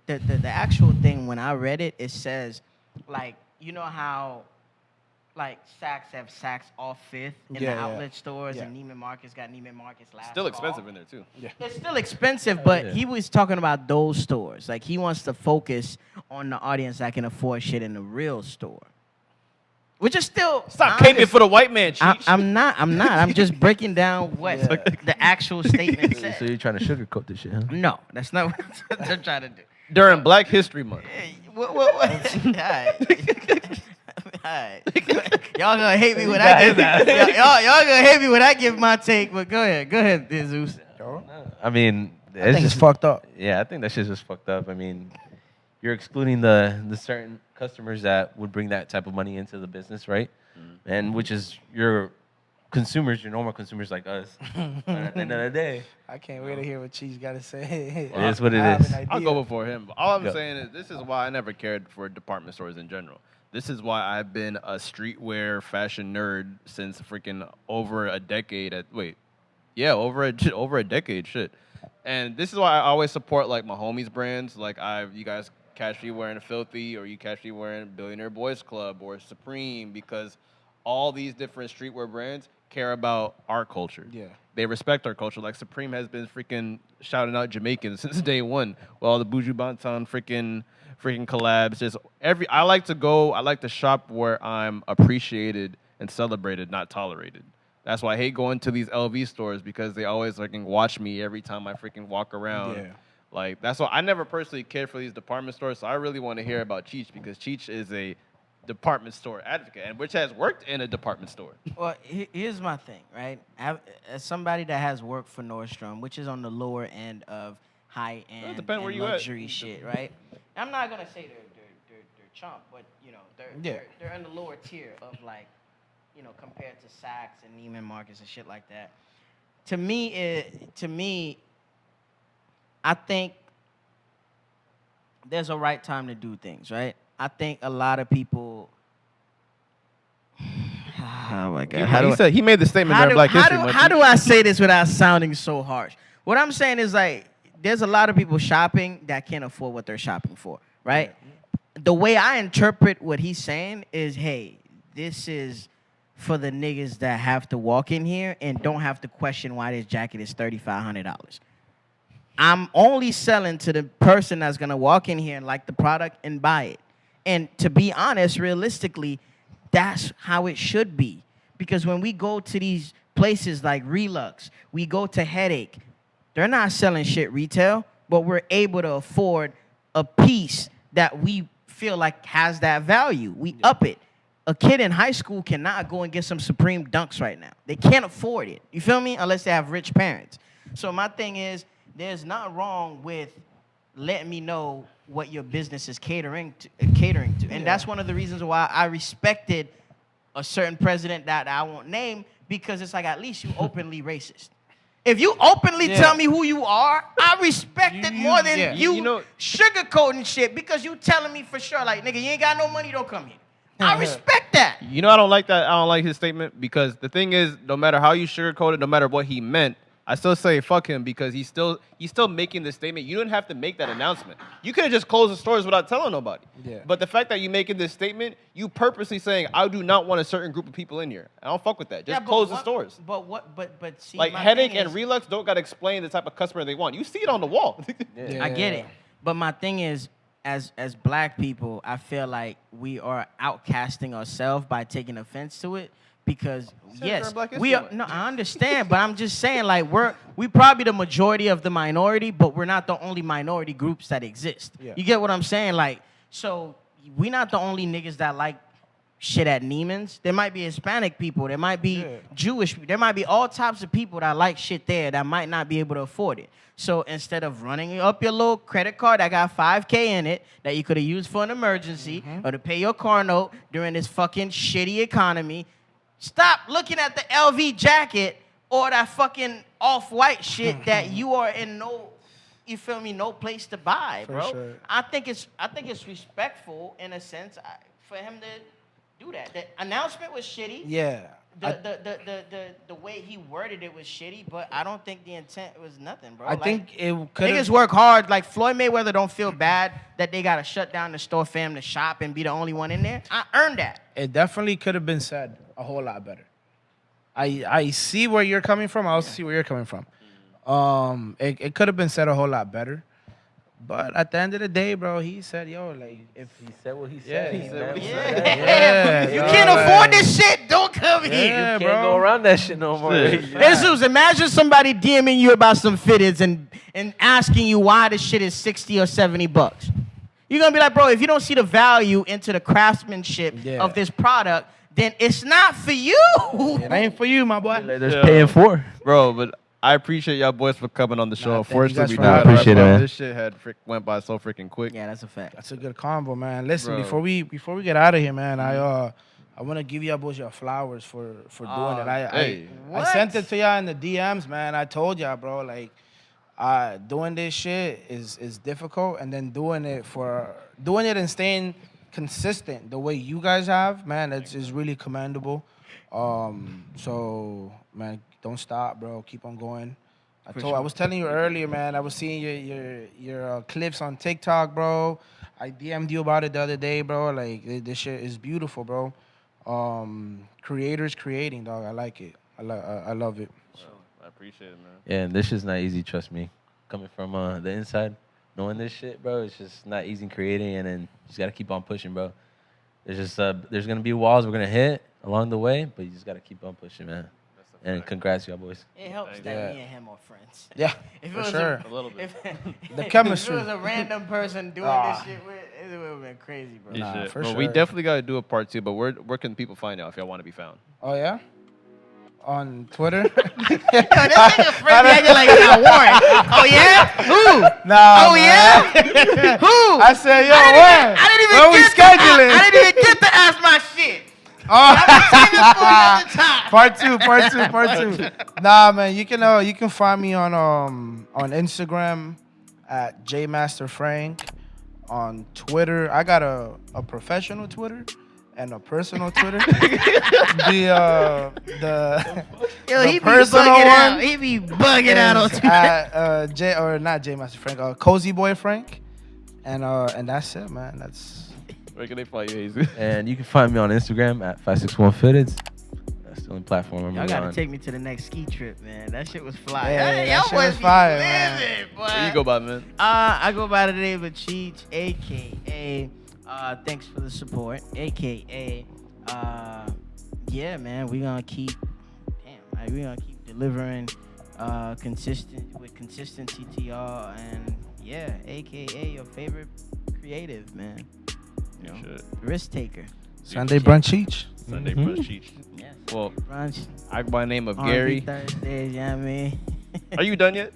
[SPEAKER 1] actual thing when I read it, it says, like, you know how, like, Saks have Saks off Fifth in
[SPEAKER 2] Yeah,
[SPEAKER 1] the
[SPEAKER 2] yeah.
[SPEAKER 1] outlet stores,
[SPEAKER 2] Yeah.
[SPEAKER 1] and Neiman Marcus got Neiman Marcus last.
[SPEAKER 3] Still
[SPEAKER 1] call.
[SPEAKER 3] expensive in there too.
[SPEAKER 1] It's still expensive, but he was talking about those stores. Like, he wants to focus on the audience that can afford shit in the real store. Which is still...
[SPEAKER 3] Stop caping for the white man, Cheech.
[SPEAKER 1] I'm not. I'm just breaking down what the actual statement says.
[SPEAKER 4] So you're trying to sugarcoat this shit, huh?
[SPEAKER 1] No, that's not what I'm trying to do.
[SPEAKER 3] During Black History Month.
[SPEAKER 1] Hey, what? All right. All right. Y'all gonna hate me when I give y'all gonna hate me when I give my take. But go ahead, Jesus.
[SPEAKER 4] I mean,
[SPEAKER 2] I think it's fucked up.
[SPEAKER 4] Yeah, I think that shit's just fucked up. I mean, you're excluding the certain customers that would bring that type of money into the business, right? And which is your consumers, your normal consumers like us. But at the end of the day,
[SPEAKER 2] I can't wait to hear what Cheese got to say.
[SPEAKER 4] it is what it is.
[SPEAKER 3] I'll go before him. But all I'm saying is this is why I never cared for department stores in general. This is why I've been a streetwear fashion nerd since freaking over a decade. Over a decade, shit. And this is why I always support like my homies' brands. Like you guys catch me wearing Filthy, or you catch me wearing Billionaire Boys Club or Supreme, because all these different streetwear brands care about our culture. Yeah. They respect our culture. Like Supreme has been freaking shouting out Jamaicans since day one. With all the Buju Banton freaking collabs. Just I like to shop where I'm appreciated and celebrated, not tolerated. That's why I hate going to these LV stores, because they always freaking watch me every time I freaking walk around. Yeah. Like, that's why I never personally cared for these department stores. So I really want to hear about Cheech, because Cheech is a department store advocate, and which has worked in a department store.
[SPEAKER 1] Well, here's my thing, right? As somebody that has worked for Nordstrom, which is on the lower end of high-end and luxury shit, right? I'm not gonna say they're chump, but you know they're in the lower tier of, like, you know, compared to Saks and Neiman Marcus and shit like that. To me, I think there's a right time to do things, right? I think a lot of people. Oh my God!
[SPEAKER 3] He made the statement during Black History Month.
[SPEAKER 1] How do I say this without sounding so harsh? What I'm saying is, like, there's a lot of people shopping that can't afford what they're shopping for, right? Yeah. The way I interpret what he's saying is, hey, this is for the niggas that have to walk in here and don't have to question why this jacket is $3,500. I'm only selling to the person that's going to walk in here and like the product and buy it. And to be honest, realistically, that's how it should be. Because when we go to these places like Relux, we go to Headache, they're not selling shit retail, but we're able to afford a piece that we feel like has that value. We up it. A kid in high school cannot go and get some Supreme Dunks right now. They can't afford it. You feel me? Unless they have rich parents. So my thing is, there's not wrong with letting me know what your business is catering to. And that's one of the reasons why I respected a certain president that I won't name, because it's like, at least you openly racist. If you openly tell me who you are, I respect it more than you sugarcoating shit, because you telling me for sure, like, nigga, you ain't got no money, don't come here. I respect that.
[SPEAKER 3] You know, I don't like that. I don't like his statement, because the thing is, no matter how you sugarcoat it, no matter what he meant, I still say fuck him, because he's still making the statement. You didn't have to make that announcement. You could have just closed the stores without telling nobody. Yeah. But the fact that you're making this statement, you purposely saying, I do not want a certain group of people in here. I don't fuck with that. Just close the stores.
[SPEAKER 1] But see,
[SPEAKER 3] like, Headache and Relux don't got to explain the type of customer they want. You see it on the wall.
[SPEAKER 1] I get it. But my thing is, as black people, I feel like we are outcasting ourselves by taking offense to it. Because yes, we are. No, I understand, but I'm just saying, like, we probably the majority of the minority, but we're not the only minority groups that exist. Yeah. You get what I'm saying? Like, so we're not the only niggas that like shit at Neiman's. There might be Hispanic people. There might be Jewish. There might be all types of people that like shit there that might not be able to afford it. So instead of running up your little credit card that got $5K in it that you could have used for an emergency or to pay your car note during this fucking shitty economy, stop looking at the LV jacket or that fucking off-white shit that you are in no place to buy, bro. Sure. I think it's respectful in a sense for him to do that. The announcement was shitty. Yeah. The way he worded it was shitty, but I don't think the intent was nothing, bro.
[SPEAKER 2] I think it could.
[SPEAKER 1] Niggas work hard. Like, Floyd Mayweather don't feel bad that they gotta shut down the store for him to shop and be the only one in there. I earned that.
[SPEAKER 2] It definitely could have been said a whole lot better. I see where you're coming from. I also see where you're coming from. It could have been said a whole lot better. But at the end of the day, bro, he said, yo, like, if
[SPEAKER 4] he said what he said,
[SPEAKER 1] you can't afford this shit, don't come here.
[SPEAKER 4] You can't go around that shit no more.
[SPEAKER 1] Jesus, imagine somebody DMing you about some fitteds and asking you why this shit is $60 or $70. You're going to be like, bro, if you don't see the value into the craftsmanship of this product, then it's not for you.
[SPEAKER 2] It ain't for you, my boy.
[SPEAKER 4] They're paying for.
[SPEAKER 3] Bro, but I appreciate y'all boys for coming on the show.
[SPEAKER 2] Nah, thank you guys
[SPEAKER 3] Unfortunately,
[SPEAKER 2] for
[SPEAKER 3] we
[SPEAKER 2] having
[SPEAKER 3] did
[SPEAKER 2] us.
[SPEAKER 4] Appreciate it, man.
[SPEAKER 3] This shit went by so freaking quick.
[SPEAKER 1] Yeah, that's a fact.
[SPEAKER 2] That's a good combo, man. Listen,
[SPEAKER 3] Bro.
[SPEAKER 2] before we get out of here, man, I want to give y'all boys your flowers for doing it.
[SPEAKER 3] Hey.
[SPEAKER 2] I sent it to y'all in the DMs, man. I told y'all, bro, like doing this shit is difficult, and then doing it and staying consistent the way you guys have, man, it's really commendable. So man, don't stop, bro. Keep on going. I was telling you earlier, man. I was seeing your clips on TikTok, bro. I DM'd you about it the other day, bro. Like this shit is beautiful, bro. Creators creating, dog. I like it. I love it.
[SPEAKER 3] I appreciate it, man.
[SPEAKER 4] Yeah, and this shit's not easy, trust me. Coming from the inside, knowing this shit, bro, it's just not easy creating, and then you just gotta keep on pushing, bro. There's just there's gonna be walls we're gonna hit along the way, but you just gotta keep on pushing, man. And congrats, y'all boys.
[SPEAKER 1] It helps that me and him are friends.
[SPEAKER 2] Yeah,
[SPEAKER 1] If it
[SPEAKER 2] for
[SPEAKER 1] was
[SPEAKER 2] sure.
[SPEAKER 3] A little bit.
[SPEAKER 2] The chemistry.
[SPEAKER 1] If it was a random person doing this shit with, it would have been crazy, bro.
[SPEAKER 3] Yeah,
[SPEAKER 2] Nah,
[SPEAKER 3] shit.
[SPEAKER 2] for
[SPEAKER 3] Well,
[SPEAKER 2] sure.
[SPEAKER 3] we definitely got to do a part 2, but where can people find y'all if y'all want to be found?
[SPEAKER 2] Oh yeah, on Twitter.
[SPEAKER 1] Yo, this nigga Fred acting like he's not Warren. Oh yeah? Who?
[SPEAKER 2] Nah.
[SPEAKER 1] Oh
[SPEAKER 2] man.
[SPEAKER 1] yeah? Who?
[SPEAKER 2] I said, yo,
[SPEAKER 1] I didn't even
[SPEAKER 2] when we
[SPEAKER 1] get
[SPEAKER 2] scheduling?
[SPEAKER 1] I didn't even get to ask my shit.
[SPEAKER 2] Oh.
[SPEAKER 1] Saving for another time.
[SPEAKER 2] Part two. Nah, man, you can find me on Instagram at jmasterfrank. On Twitter, I got a professional Twitter and a personal Twitter. the
[SPEAKER 1] Yo,
[SPEAKER 2] the
[SPEAKER 1] he be
[SPEAKER 2] personal
[SPEAKER 1] bugging out.
[SPEAKER 2] one
[SPEAKER 1] He be bugging out on
[SPEAKER 2] is
[SPEAKER 1] Twitter.
[SPEAKER 2] at not J Master Frank, Cozy Boy Frank, and that's it, man. That's
[SPEAKER 3] Where can they find you, Jesus?
[SPEAKER 4] And you can find me on Instagram at 561fitteds. That's the only platform I'm
[SPEAKER 1] Y'all
[SPEAKER 4] really
[SPEAKER 1] gotta
[SPEAKER 4] on.
[SPEAKER 1] take me to the next ski trip, man. That shit was fly.
[SPEAKER 2] Yeah,
[SPEAKER 1] Hey,
[SPEAKER 2] that
[SPEAKER 1] y'all
[SPEAKER 2] shit
[SPEAKER 1] boys
[SPEAKER 2] was
[SPEAKER 1] be
[SPEAKER 2] fire, man.
[SPEAKER 1] living, boy.
[SPEAKER 3] Where you go by, man?
[SPEAKER 1] I go by the name of Cheech, aka thanks for the support, aka yeah, man, we gonna keep delivering consistency to y'all, and yeah, aka your favorite creative, man. You know,
[SPEAKER 3] Shit.
[SPEAKER 1] risk taker.
[SPEAKER 2] Sunday brunch each.
[SPEAKER 3] Sunday brunch cheat.
[SPEAKER 1] Yes.
[SPEAKER 3] Well,
[SPEAKER 1] Brunch.
[SPEAKER 3] I go by the name of
[SPEAKER 1] R&B
[SPEAKER 3] Gary.
[SPEAKER 1] Thursdays, you know what I mean?
[SPEAKER 3] Are you done yet?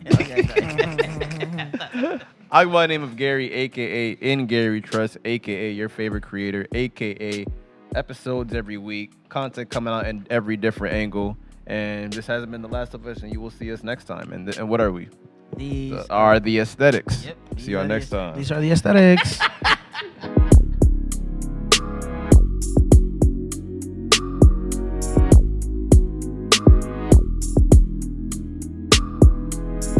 [SPEAKER 3] I go by the name of Gary, aka In Gary Trust, aka your favorite creator, aka episodes every week, content coming out in every different angle. And this hasn't been the last of us, and you will see us next time. And what are we?
[SPEAKER 1] These
[SPEAKER 3] Are the aesthetics.
[SPEAKER 1] Yep,
[SPEAKER 3] See y'all next time.
[SPEAKER 2] These are the aesthetics.